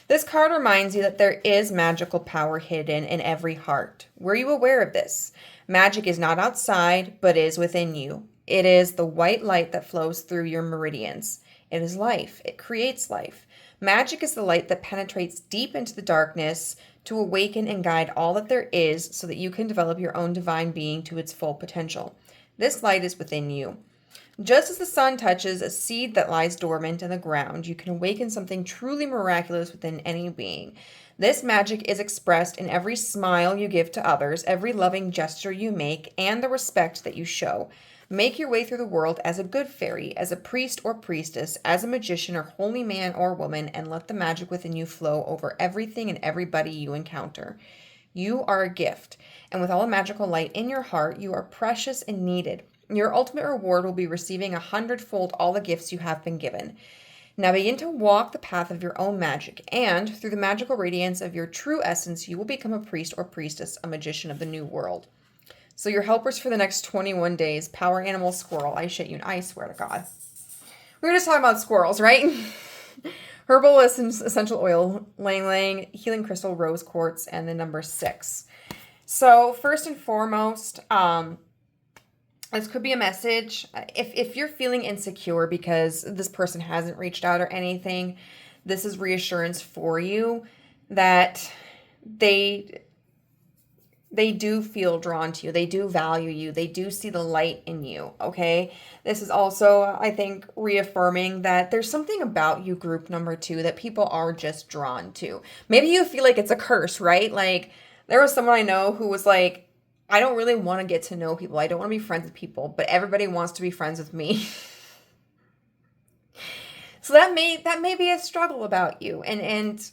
This card reminds you that there is magical power hidden in every heart. Were you aware of this? Magic is not outside, but is within you. It is the white light that flows through your meridians. It is life. It creates life. Magic is the light that penetrates deep into the darkness to awaken and guide all that there is so that you can develop your own divine being to its full potential. This light is within you. Just as the sun touches a seed that lies dormant in the ground, you can awaken something truly miraculous within any being. This magic is expressed in every smile you give to others, every loving gesture you make, and the respect that you show. Make your way through the world as a good fairy, as a priest or priestess, as a magician or holy man or woman, and let the magic within you flow over everything and everybody you encounter. You are a gift, and with all the magical light in your heart, you are precious and needed. Your ultimate reward will be receiving 100-fold all the gifts you have been given. Now begin to walk the path of your own magic, and through the magical radiance of your true essence, you will become a priest or priestess, a magician of the new world. So your helpers for the next 21 days, power animal squirrel. I shit you, I swear to God. We were just talking about squirrels, right? Herbal essential oil, lang lang, healing crystal, rose quartz, and the number 6. So first and foremost, this could be a message. If you're feeling insecure because this person hasn't reached out or anything, this is reassurance for you that they They do feel drawn to you. They do value you. They do see the light in you, okay? This is also, I think, reaffirming that there's something about you, group number 2, that people are just drawn to. Maybe you feel like it's a curse, right? Like, there was someone I know who was like, I don't really want to get to know people. I don't want to be friends with people, but everybody wants to be friends with me. So that may be a struggle about you. And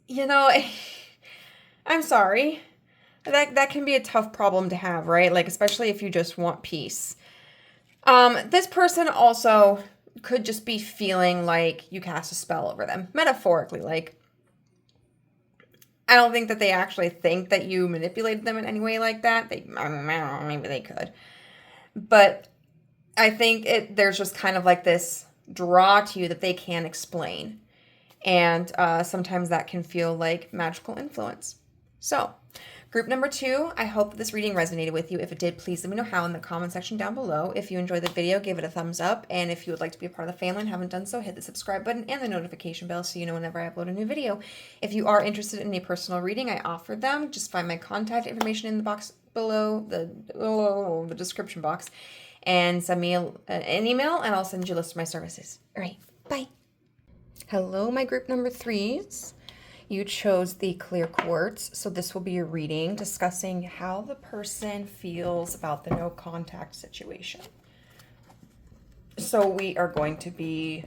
you know, I'm sorry. That can be a tough problem to have, right? Like, especially if you just want peace. This person also could just be feeling like you cast a spell over them, metaphorically. Like, I don't think that they actually think that you manipulated them in any way like that. I don't know, maybe they could. But I think there's just kind of like this draw to you that they can't explain. And sometimes that can feel like magical influence. So, group number 2, I hope that this reading resonated with you. If it did, please let me know how in the comment section down below. If you enjoyed the video, give it a thumbs up. And if you would like to be a part of the family and haven't done so, hit the subscribe button and the notification bell so you know whenever I upload a new video. If you are interested in a personal reading, I offer them. Just find my contact information in the box below, the description box, and send me an email, and I'll send you a list of my services. All right, bye. Hello, my group number 3s. You chose the clear quartz, so this will be your reading discussing how the person feels about the no contact situation. So we are going to be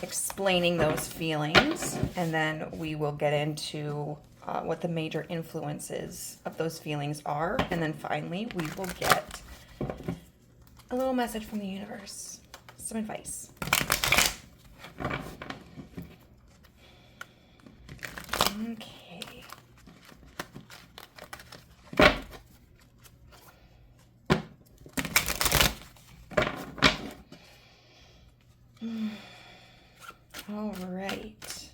explaining those feelings, and then we will get into what the major influences of those feelings are, and then finally we will get a little message from the universe, some advice. Okay. All right.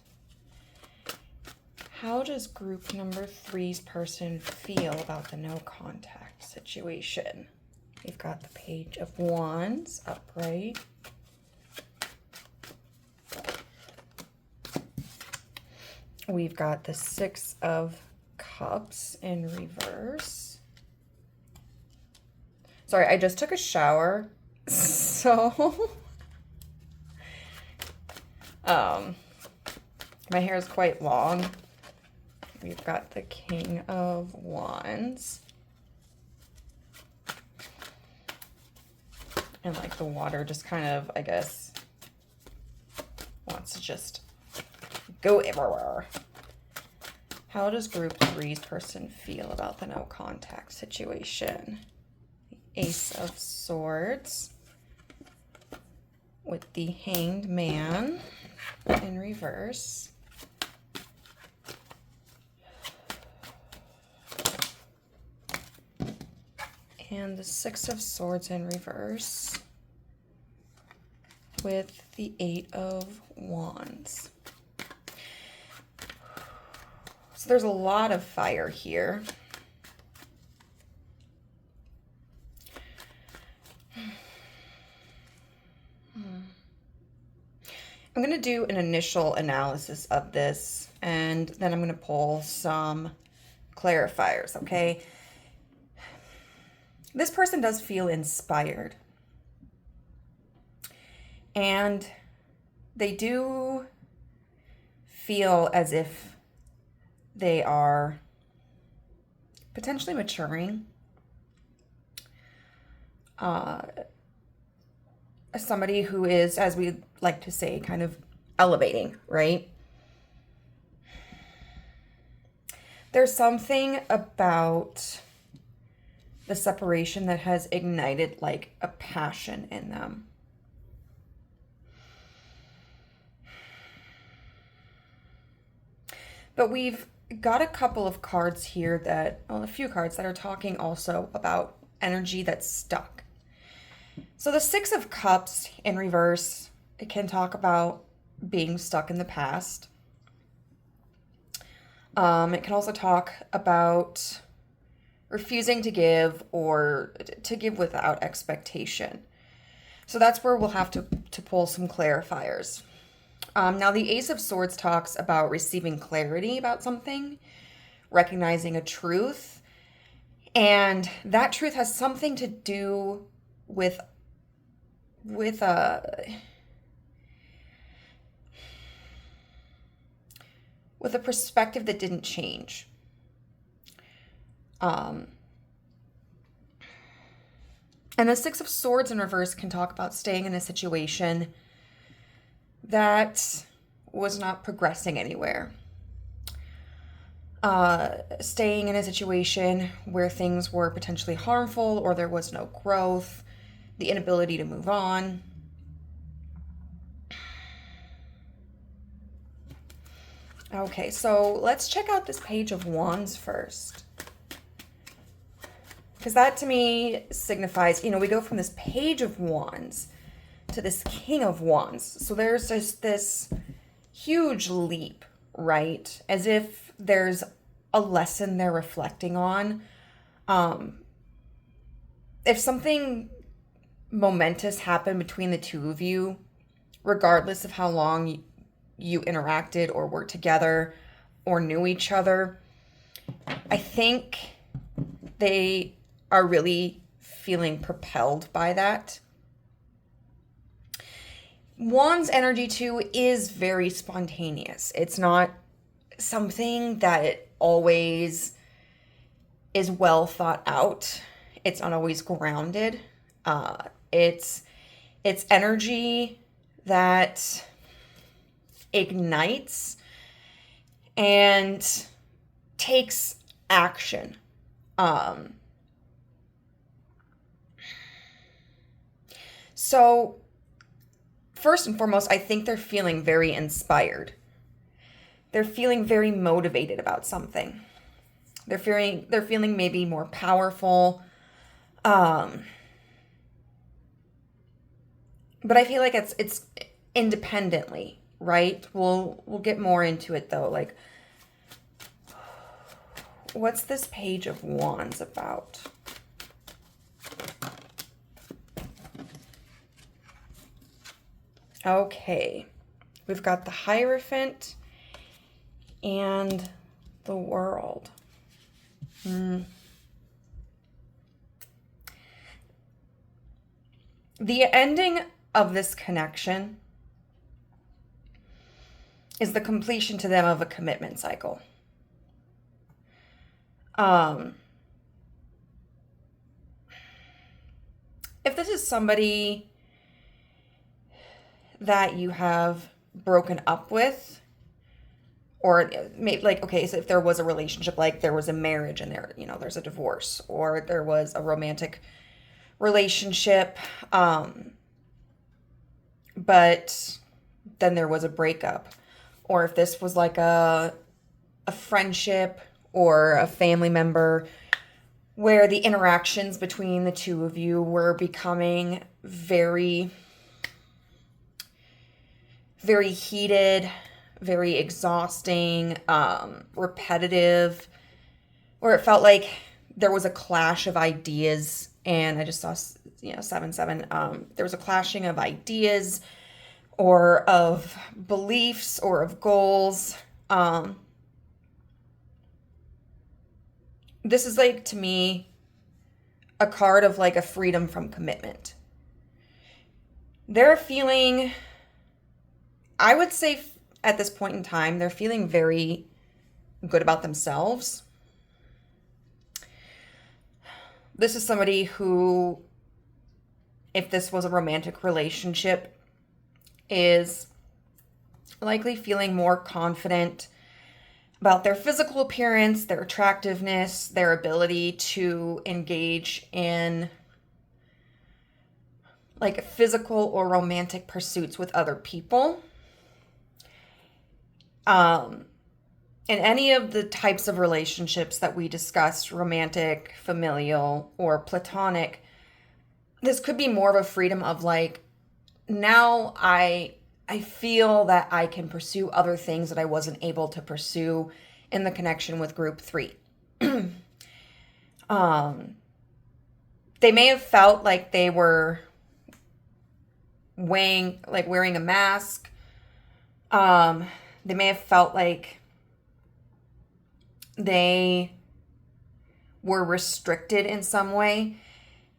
How does group number 3's person feel about the no contact situation? We've got the Page of Wands upright. We've got the 6 of Cups in reverse. Sorry, I just took a shower, so my hair is quite long. We've got the King of Wands. And like the water just kind of, I guess, wants to just go everywhere. How does group 3's person feel about the no contact situation? The Ace of Swords with the Hanged Man in reverse. And the 6 of Swords in reverse with the 8 of Wands. So there's a lot of fire here. I'm going to do an initial analysis of this, and then I'm going to pull some clarifiers, okay? This person does feel inspired. And they do feel as if they are potentially maturing. Somebody who is, as we like to say, kind of elevating, right? There's something about the separation that has ignited like a passion in them. But we've got a couple of cards here that, well, a few cards that are talking also about energy that's stuck. So the 6 of Cups in reverse, it can talk about being stuck in the past. It can also talk about refusing to give or to give without expectation. So that's where we'll have to pull some clarifiers. Now the Ace of Swords talks about receiving clarity about something, recognizing a truth. And that truth has something to do with a perspective that didn't change. And the Six of Swords in reverse can talk about staying in a situation that was not progressing anywhere. Staying in a situation where things were potentially harmful or there was no growth, the inability to move on. Okay, so let's check out this Page of Wands first. Because that to me signifies, we go from this Page of Wands to this King of Wands. So there's just this huge leap, right? As if there's a lesson they're reflecting on. If something momentous happened between the two of you, regardless of how long you interacted or were together or knew each other, I think they are really feeling propelled by that. Wands energy too is very spontaneous. It's not something that always is well thought out. It's not always grounded. It's energy that ignites and takes action. So first and foremost, I think they're feeling very inspired. They're feeling very motivated about something. They're feeling maybe more powerful. But I feel like it's independently, right? We'll get more into it though. Like, what's this Page of Wands about? Okay, we've got the Hierophant and the World. The ending of this connection is the completion to them of a commitment cycle. If this is somebody that you have broken up with, or maybe like, okay, so if there was a relationship, like there was a marriage and there's a divorce, or there was a romantic relationship, but then there was a breakup, or if this was like a friendship or a family member where the interactions between the two of you were becoming very, very heated, very exhausting, repetitive, where it felt like there was a clash of ideas. And I just saw, 7-7. There was a clashing of ideas or of beliefs or of goals. This is like, to me, a card of like a freedom from commitment. They're feeling, I would say at this point in time, they're feeling very good about themselves. This is somebody who, if this was a romantic relationship, is likely feeling more confident about their physical appearance, their attractiveness, their ability to engage in like physical or romantic pursuits with other people. In any of the types of relationships that we discussed, romantic, familial, or platonic, this could be more of a freedom of like, now I feel that I can pursue other things that I wasn't able to pursue in the connection with group 3. They may have felt like they were wearing a mask. They may have felt like they were restricted in some way.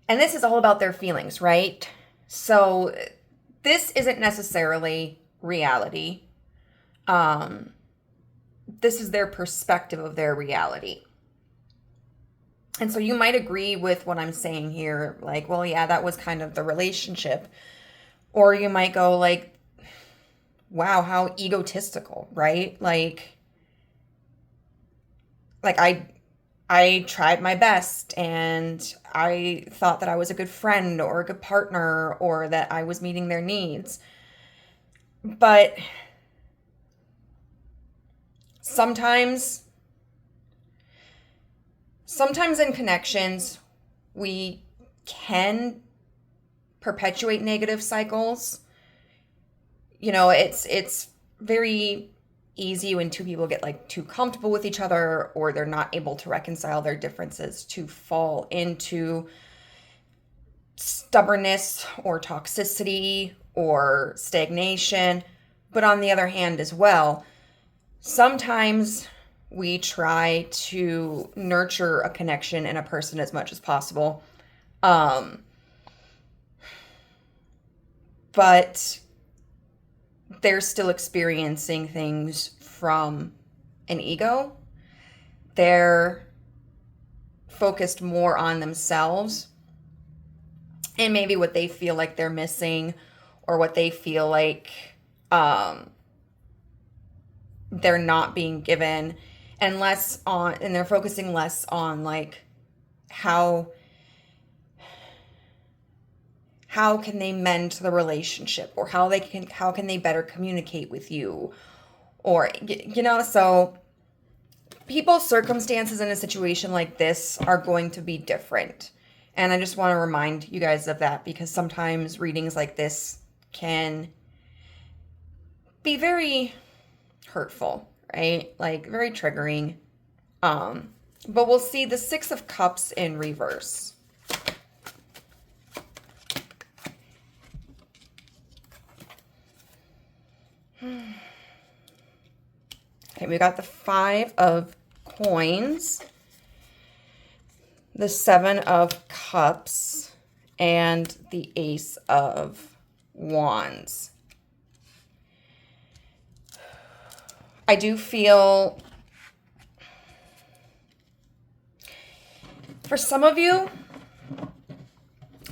And this is all about their feelings, right? So this isn't necessarily reality. This is their perspective of their reality. And so you might agree with what I'm saying here, like, well, yeah, that was kind of the relationship. Or you might go like, wow, how egotistical, right? Like I tried my best and I thought that I was a good friend or a good partner or that I was meeting their needs. But sometimes in connections, we can perpetuate negative cycles. You know, it's very easy when two people get like too comfortable with each other or they're not able to reconcile their differences to fall into stubbornness or toxicity or stagnation. But on the other hand as well, sometimes we try to nurture a connection in a person as much as possible. But they're still experiencing things from an ego. They're focused more on themselves and maybe what they feel like they're missing or what they feel like they're not being given, and they're focusing less on like how can they mend the relationship, or how can they better communicate with you, or so people's circumstances in a situation like this are going to be different. And I just want to remind you guys of that, because sometimes readings like this can be very hurtful, right? Like very triggering. But we'll see the Six of Cups in reverse. Okay, we got the Five of Coins, the Seven of Cups, and the Ace of Wands. I do feel, for some of you,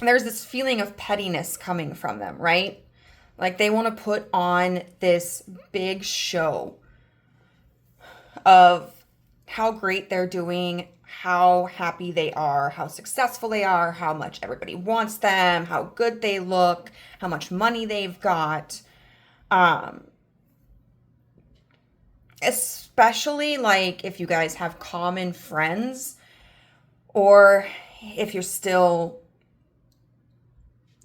there's this feeling of pettiness coming from them, right? Like they want to put on this big show of how great they're doing, how happy they are, how successful they are, how much everybody wants them, how good they look, how much money they've got. Especially like if you guys have common friends, or if you're still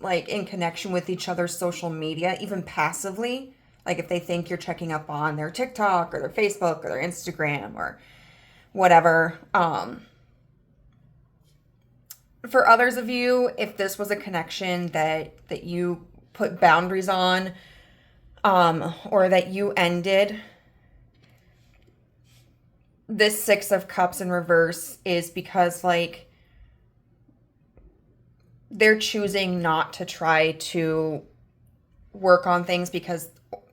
like in connection with each other's social media, even passively, like if they think you're checking up on their TikTok or their Facebook or their Instagram or whatever. For others of you, if this was a connection that you put boundaries on, or that you ended, this Six of Cups in reverse is because like they're choosing not to try to work on things, because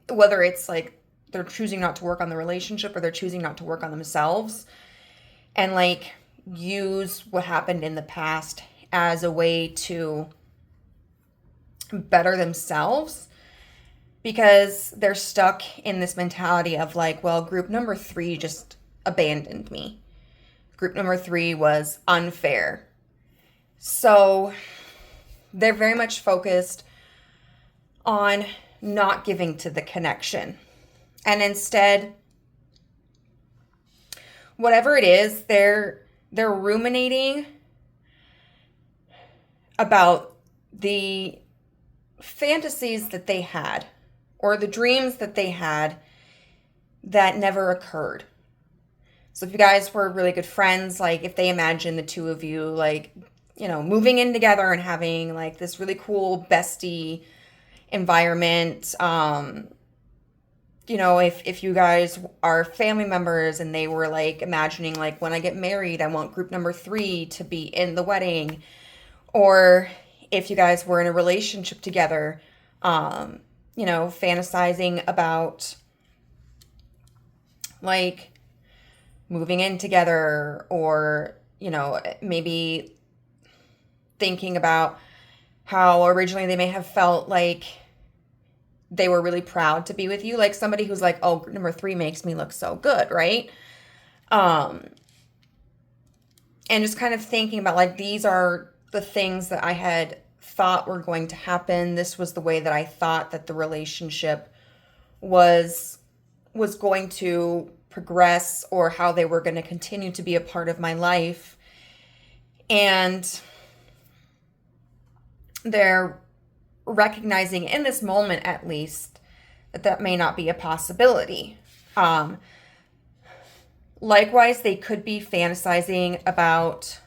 whether it's like they're choosing not to work on the relationship or they're choosing not to work on themselves, and like use what happened in the past as a way to better themselves, because they're stuck in this mentality of like, well, group number 3 just abandoned me. Group number 3 was unfair. So they're very much focused on not giving to the connection. And instead, whatever it is, they're ruminating about the fantasies that they had, or the dreams that they had that never occurred. So if you guys were really good friends, like if they imagine the two of you like, moving in together and having like this really cool bestie environment, you know, if you guys are family members and they were like imagining like when I get married, I want group number 3 to be in the wedding, or if you guys were in a relationship together, you know, fantasizing about like moving in together, or, you know, maybe thinking about how originally they may have felt like they were really proud to be with you, like somebody who's like, oh, number 3 makes me look so good, right? And just kind of thinking about like, these are the things that I had thought were going to happen. This was the way that I thought that the relationship was going to progress, or how they were going to continue to be a part of my life. And they're recognizing in this moment, at least, that that may not be a possibility. Likewise, they could be fantasizing about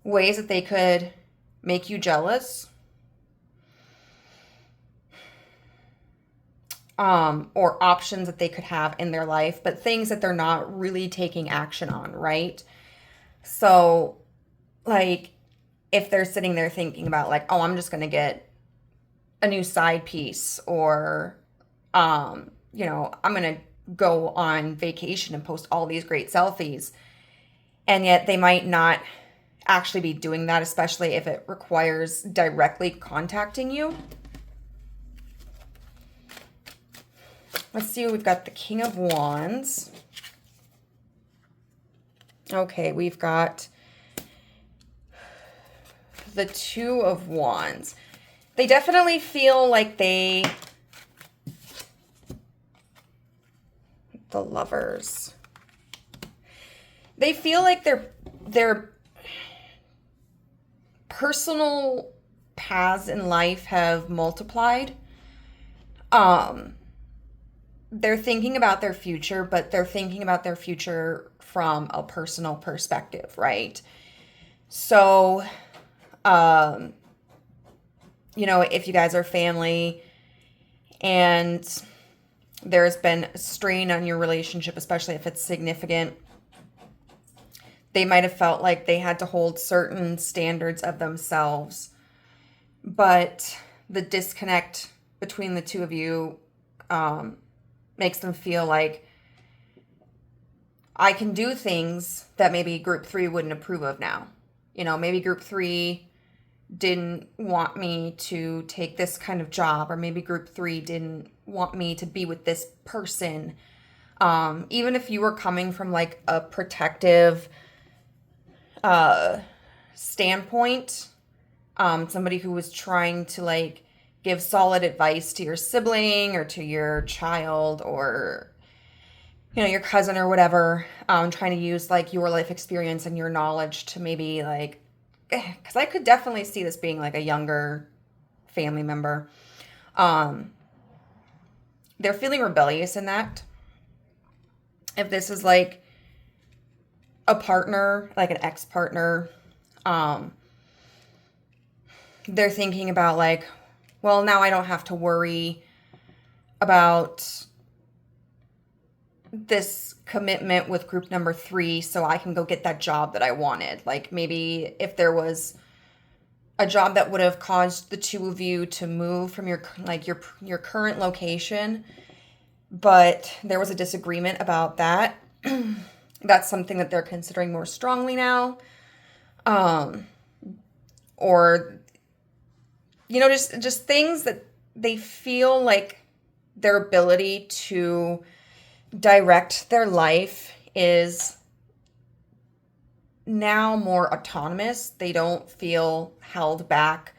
ways that they could make you jealous, or options that they could have in their life, but things that they're not really taking action on, right? So, like, if they're sitting there thinking about like, oh, I'm just going to get a new side piece, or, you know, I'm going to go on vacation and post all these great selfies. And yet they might not actually be doing that, especially if it requires directly contacting you. Let's see, we've got the King of Wands. Okay, we've got the Two of Wands. They definitely feel like the Lovers. They feel like their personal paths in life have multiplied. They're thinking about their future, but they're thinking about their future from a personal perspective, right? So, you know, if you guys are family and there's been a strain on your relationship, especially if it's significant, they might have felt like they had to hold certain standards of themselves, but the disconnect between the two of you makes them feel like, I can do things that maybe group 3 wouldn't approve of now. You know, maybe group 3 didn't want me to take this kind of job, or maybe group 3 didn't want me to be with this person. Even if you were coming from like a protective standpoint, somebody who was trying to like give solid advice to your sibling or to your child, or, you know, your cousin or whatever, trying to use like your life experience and your knowledge to maybe like, because I could definitely see this being like a younger family member. They're feeling rebellious in that. If this is like a partner, like an ex-partner, they're thinking about like, well, now I don't have to worry about this commitment with group number 3, so I can go get that job that I wanted. Like maybe if there was a job that would have caused the two of you to move from your current location, but there was a disagreement about that, that's something that they're considering more strongly now. Or, you know, just things that they feel like their ability to direct their life is now more autonomous. They don't feel held back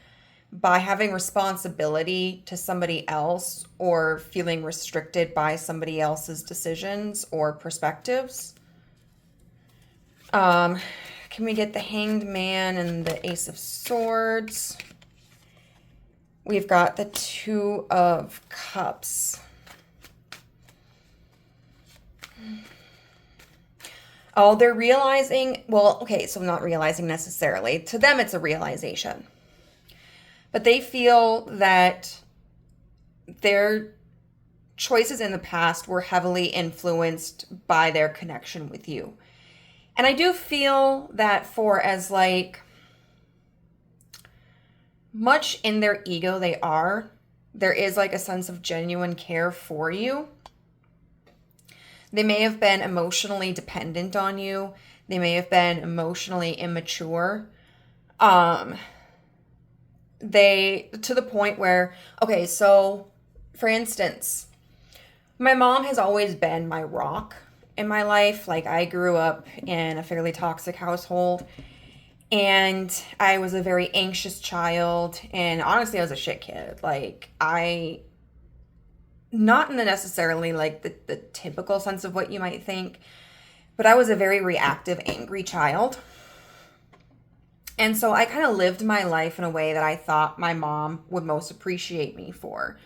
by having responsibility to somebody else, or feeling restricted by somebody else's decisions or perspectives. Can we get the Hanged Man and the Ace of Swords? We've got the Two of Cups. Oh, they're realizing, well, okay, so not realizing necessarily. To them, it's a realization. But they feel that they're choices in the past were heavily influenced by their connection with you. And I do feel that for as like much in their ego they are, there is like a sense of genuine care for you. They may have been emotionally dependent on you. They may have been emotionally immature. They, to the point where, okay, so for instance, my mom has always been my rock in my life. Like, I grew up in a fairly toxic household, and I was a very anxious child, and honestly, I was a shit kid. Like, not in the necessarily like the typical sense of what you might think, but I was a very reactive, angry child. And so I kind of lived my life in a way that I thought my mom would most appreciate me for.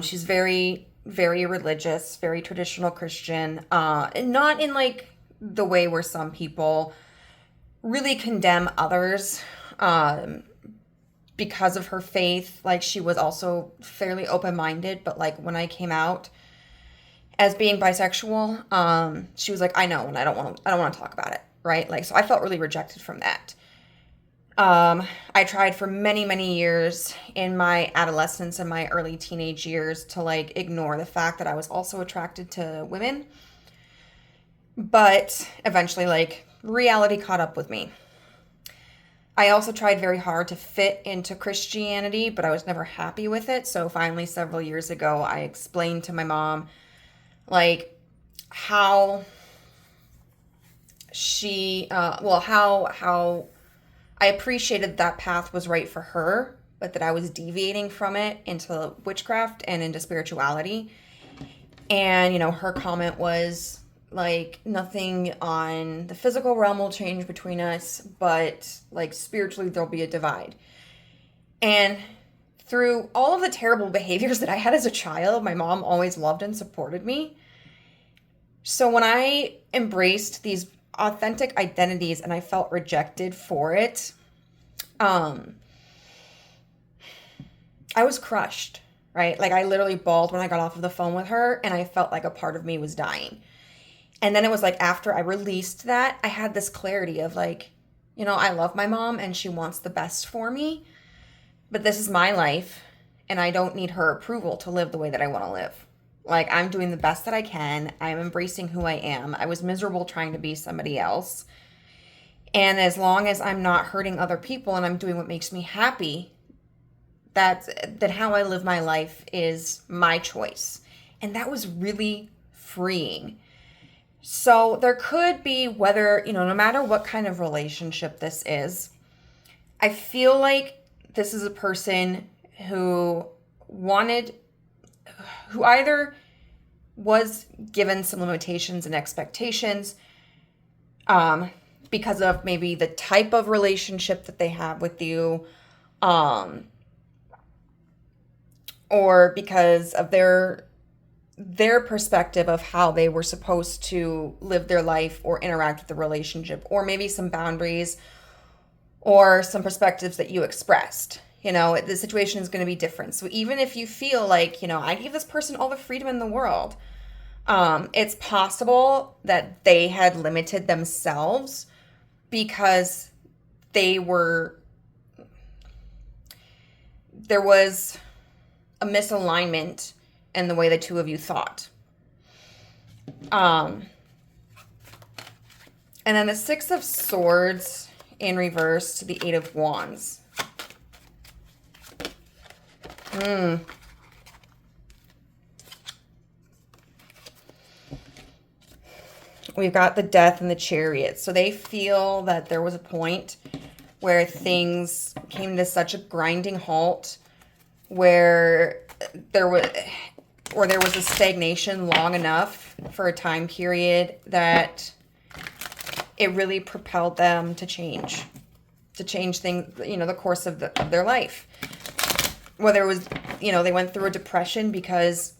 She's very, very religious, very traditional Christian, and not in like the way where some people really condemn others because of her faith. Like, she was also fairly open-minded, but like when I came out as being bisexual, she was like, I know, and I don't want to talk about it, right? Like, so I felt really rejected from that. I tried for many, many years in my adolescence and my early teenage years to like ignore the fact that I was also attracted to women. But eventually, like, reality caught up with me. I also tried very hard to fit into Christianity, but I was never happy with it. So finally, several years ago, I explained to my mom, like, how how I appreciated that path was right for her, but that I was deviating from it into witchcraft and into spirituality. And, her comment was like, nothing on the physical realm will change between us, but like spiritually there'll be a divide. And through all of the terrible behaviors that I had as a child, my mom always loved and supported me. So when I embraced these authentic identities and I felt rejected for it, I was crushed, right? Like, I literally bawled when I got off of the phone with her, and I felt like a part of me was dying. And then it was like, after I released that, I had this clarity of like, I love my mom and she wants the best for me, but this is my life and I don't need her approval to live the way that I want to live. Like, I'm doing the best that I can. I'm embracing who I am. I was miserable trying to be somebody else. And as long as I'm not hurting other people and I'm doing what makes me happy, that how I live my life is my choice. And that was really freeing. So there could be, whether, no matter what kind of relationship this is, I feel like this is a person who either was given some limitations and expectations because of maybe the type of relationship that they have with you, or because of their perspective of how they were supposed to live their life or interact with the relationship, or maybe some boundaries or some perspectives that you expressed. The situation is going to be different. So even if you feel like, I gave this person all the freedom in the world, it's possible that they had limited themselves because there was a misalignment in the way the two of you thought. And then the Six of Swords in reverse to the Eight of Wands. We've got the Death and the Chariot. So they feel that there was a point where things came to such a grinding halt, where there was a stagnation long enough for a time period that it really propelled them to change things, the course of their life. Whether it was, they went through a depression because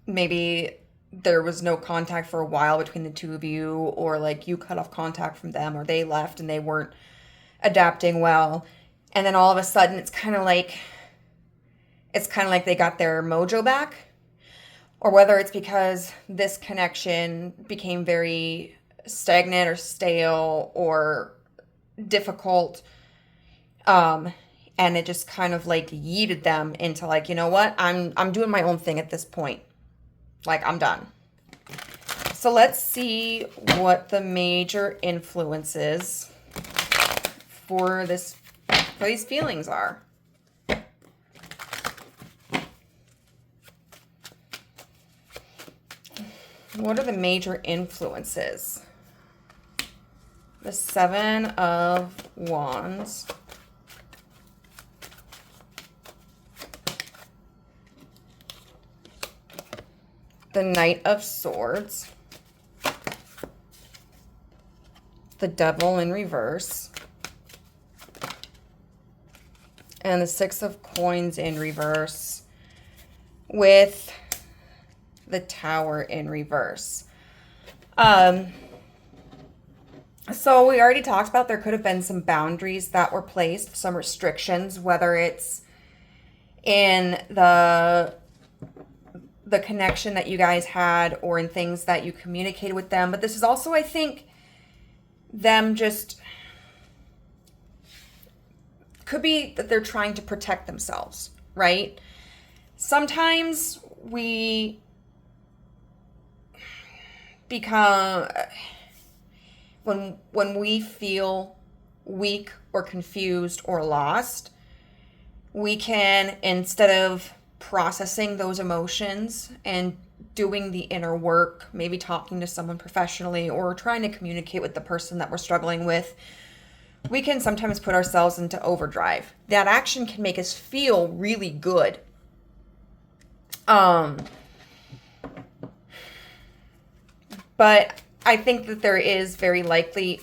maybe there was no contact for a while between the two of you, or like you cut off contact from them, or they left and they weren't adapting well. And then all of a sudden it's kind of like it's kind of like they got their mojo back, or whether it's because this connection became very stagnant or stale or difficult, and it just kind of like yeeted them into like, you know what, I'm doing my own thing at this point. Like, I'm done. So let's see what the major influences for these feelings are. What are the major influences? The Seven of Wands. The Knight of Swords. The Devil in reverse. And the Six of Coins in reverse with the Tower in reverse. So we already talked about there could have been some boundaries that were placed, some restrictions, whether it's in the connection that you guys had or in things that you communicated with them. But this is also, I think, them just could be that they're trying to protect themselves, right? Sometimes we become, when we feel weak or confused or lost, we can, instead of processing those emotions and doing the inner work, maybe talking to someone professionally or trying to communicate with the person that we're struggling with, we can sometimes put ourselves into overdrive. That action can make us feel really good. But I think that there is very likely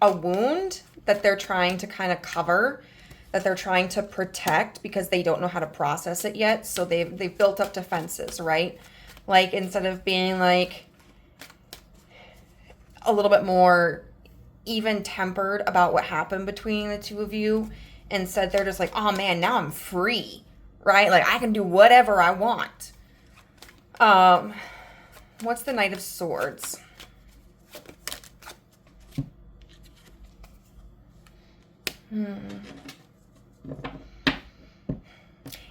a wound that they're trying to kind of cover, that they're trying to protect because they don't know how to process it yet. So they've built up defenses, right? Like, instead of being like a little bit more even tempered about what happened between the two of you, instead they're just like, oh man, now I'm free, right? Like, I can do whatever I want. What's the Knight of Swords?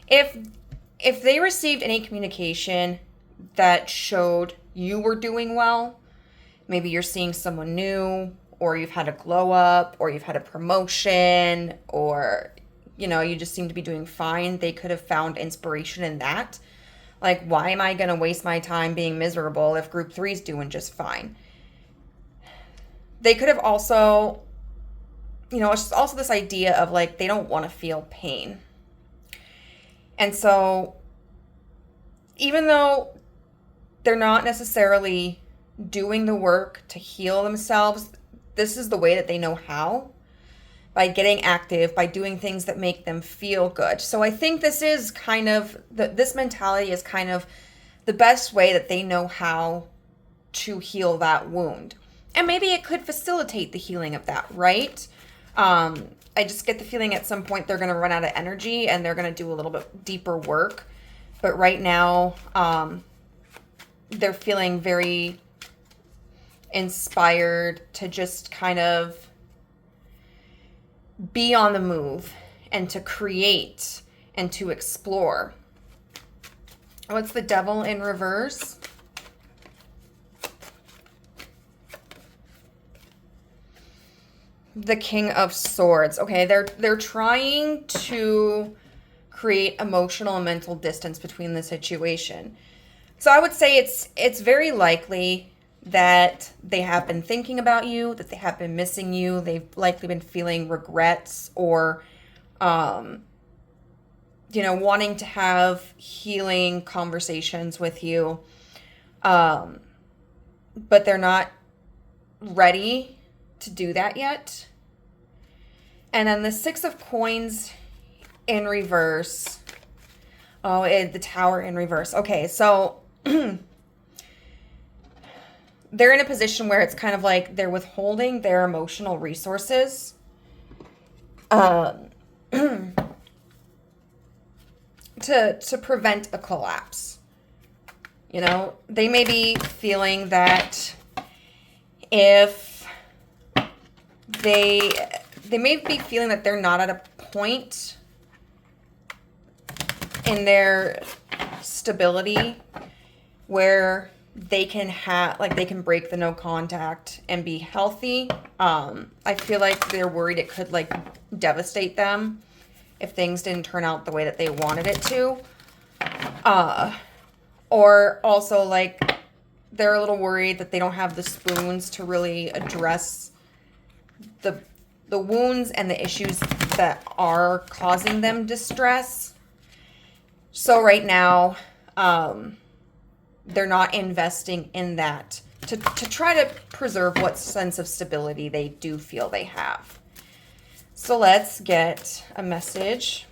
If they received any communication that showed you were doing well, maybe you're seeing someone new, or you've had a glow up, or you've had a promotion, or, you know, you just seem to be doing fine, they could have found inspiration in that. Like, why am I going to waste my time being miserable if group 3's doing just fine? They could have also, you know, it's also this idea of like, they don't want to feel pain. And so even though they're not necessarily doing the work to heal themselves, this is the way that they know how, by getting active, by doing things that make them feel good. So I think this is kind of, this mentality is kind of the best way that they know how to heal that wound. And maybe it could facilitate the healing of that, right? I just get the feeling at some point they're going to run out of energy and they're going to do a little bit deeper work. But right now, they're feeling very inspired to just kind of be on the move and to create and to explore. What's the Devil in reverse? The King of Swords. Okay, they're trying to create emotional and mental distance between the situation. So I would say it's very likely that they have been thinking about you, that they have been missing you. They've likely been feeling regrets or, wanting to have healing conversations with you. But they're not ready to do that yet. And then the Six of Coins in reverse. The Tower in reverse. Okay, so they're in a position where it's kind of like they're withholding their emotional resources to to prevent a collapse. You know, they may be feeling that if they may be feeling that they're not at a point in their stability where they can have, like, they can break the no contact and be healthy. I feel like they're worried it could, like, devastate them if things didn't turn out the way that they wanted it to. Or also, like, they're a little worried that they don't have the spoons to really address the wounds and the issues that are causing them distress. So right now, they're not investing in that to try to preserve what sense of stability they do feel they have. So let's get a message.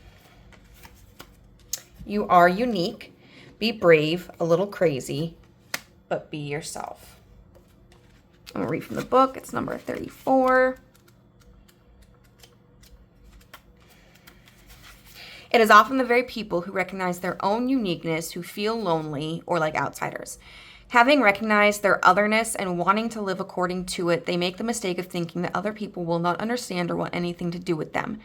You are unique. Be brave, a little crazy, but be yourself. I'm going to read from the book. It's number 34. It is often the very people who recognize their own uniqueness who feel lonely or like outsiders. Having recognized their otherness and wanting to live according to it, they make the mistake of thinking that other people will not understand or want anything to do with them.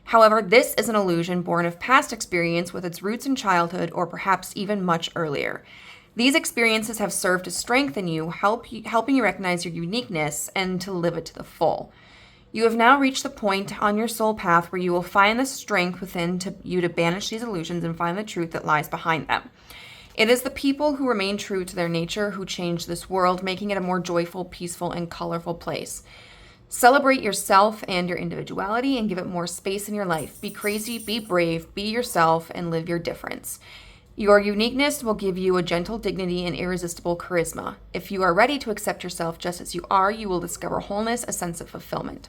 However, this is an illusion born of past experience with its roots in childhood or perhaps even much earlier. These experiences have served to strengthen you, helping you recognize your uniqueness and to live it to the full. You have now reached the point on your soul path where you will find the strength within you to banish these illusions and find the truth that lies behind them. It is the people who remain true to their nature who change this world, making it a more joyful, peaceful, and colorful place. Celebrate yourself and your individuality and give it more space in your life. Be crazy, be brave, be yourself, and live your difference. Your uniqueness will give you a gentle dignity and irresistible charisma. If you are ready to accept yourself just as you are, you will discover wholeness, a sense of fulfillment.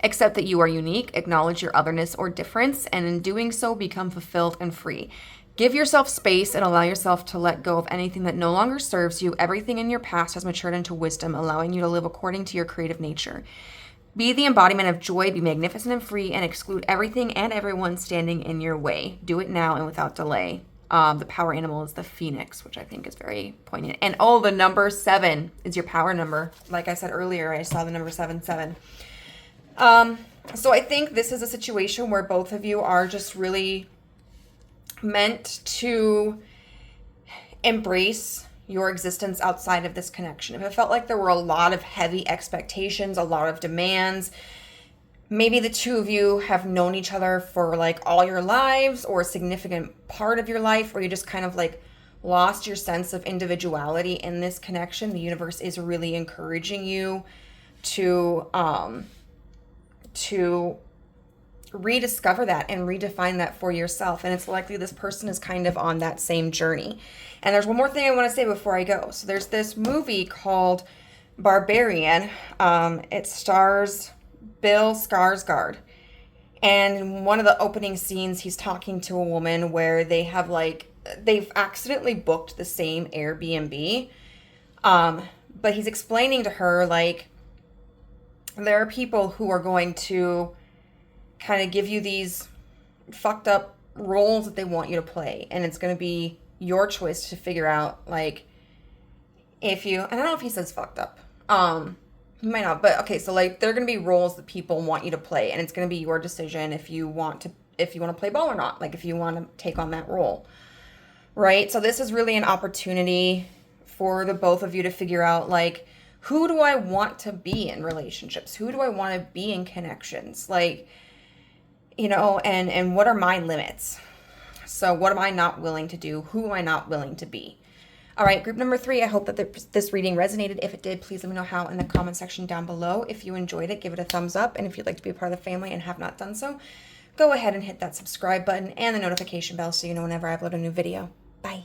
Accept that you are unique, acknowledge your otherness or difference, and in doing so, become fulfilled and free. Give yourself space and allow yourself to let go of anything that no longer serves you. Everything in your past has matured into wisdom, allowing you to live according to your creative nature. Be the embodiment of joy, be magnificent and free, and exclude everything and everyone standing in your way. Do it now and without delay. The power animal is the phoenix, which I think is very poignant. And the number 7 is your power number. Like I said earlier, I saw the number 77. So I think this is a situation where both of you are just really meant to embrace your existence outside of this connection. If it felt like there were a lot of heavy expectations, a lot of demands, maybe the two of you have known each other for like all your lives or a significant part of your life, or you just kind of like lost your sense of individuality in this connection. The universe is really encouraging you to rediscover that and redefine that for yourself. And it's likely this person is kind of on that same journey. And there's one more thing I want to say before I go. So there's this movie called Barbarian. It stars Bill Skarsgård. And in one of the opening scenes, he's talking to a woman where they've accidentally booked the same Airbnb. But he's explaining to her, like, there are people who are going to kind of give you these fucked up roles that they want you to play. And it's going to be your choice to figure out, like, I don't know if he says fucked up. He might not, but okay, so like there are going to be roles that people want you to play, and it's going to be your decision if you want to play ball or not, like if you want to take on that role. Right? So this is really an opportunity for the both of you to figure out, like, who do I want to be in relationships? Who do I want to be in connections? Like, you know, and what are my limits? So what am I not willing to do? Who am I not willing to be? All right, group number 3, I hope that this reading resonated. If it did, please let me know how in the comment section down below. If you enjoyed it, give it a thumbs up. And if you'd like to be a part of the family and have not done so, go ahead and hit that subscribe button and the notification bell so you know whenever I upload a new video. Bye.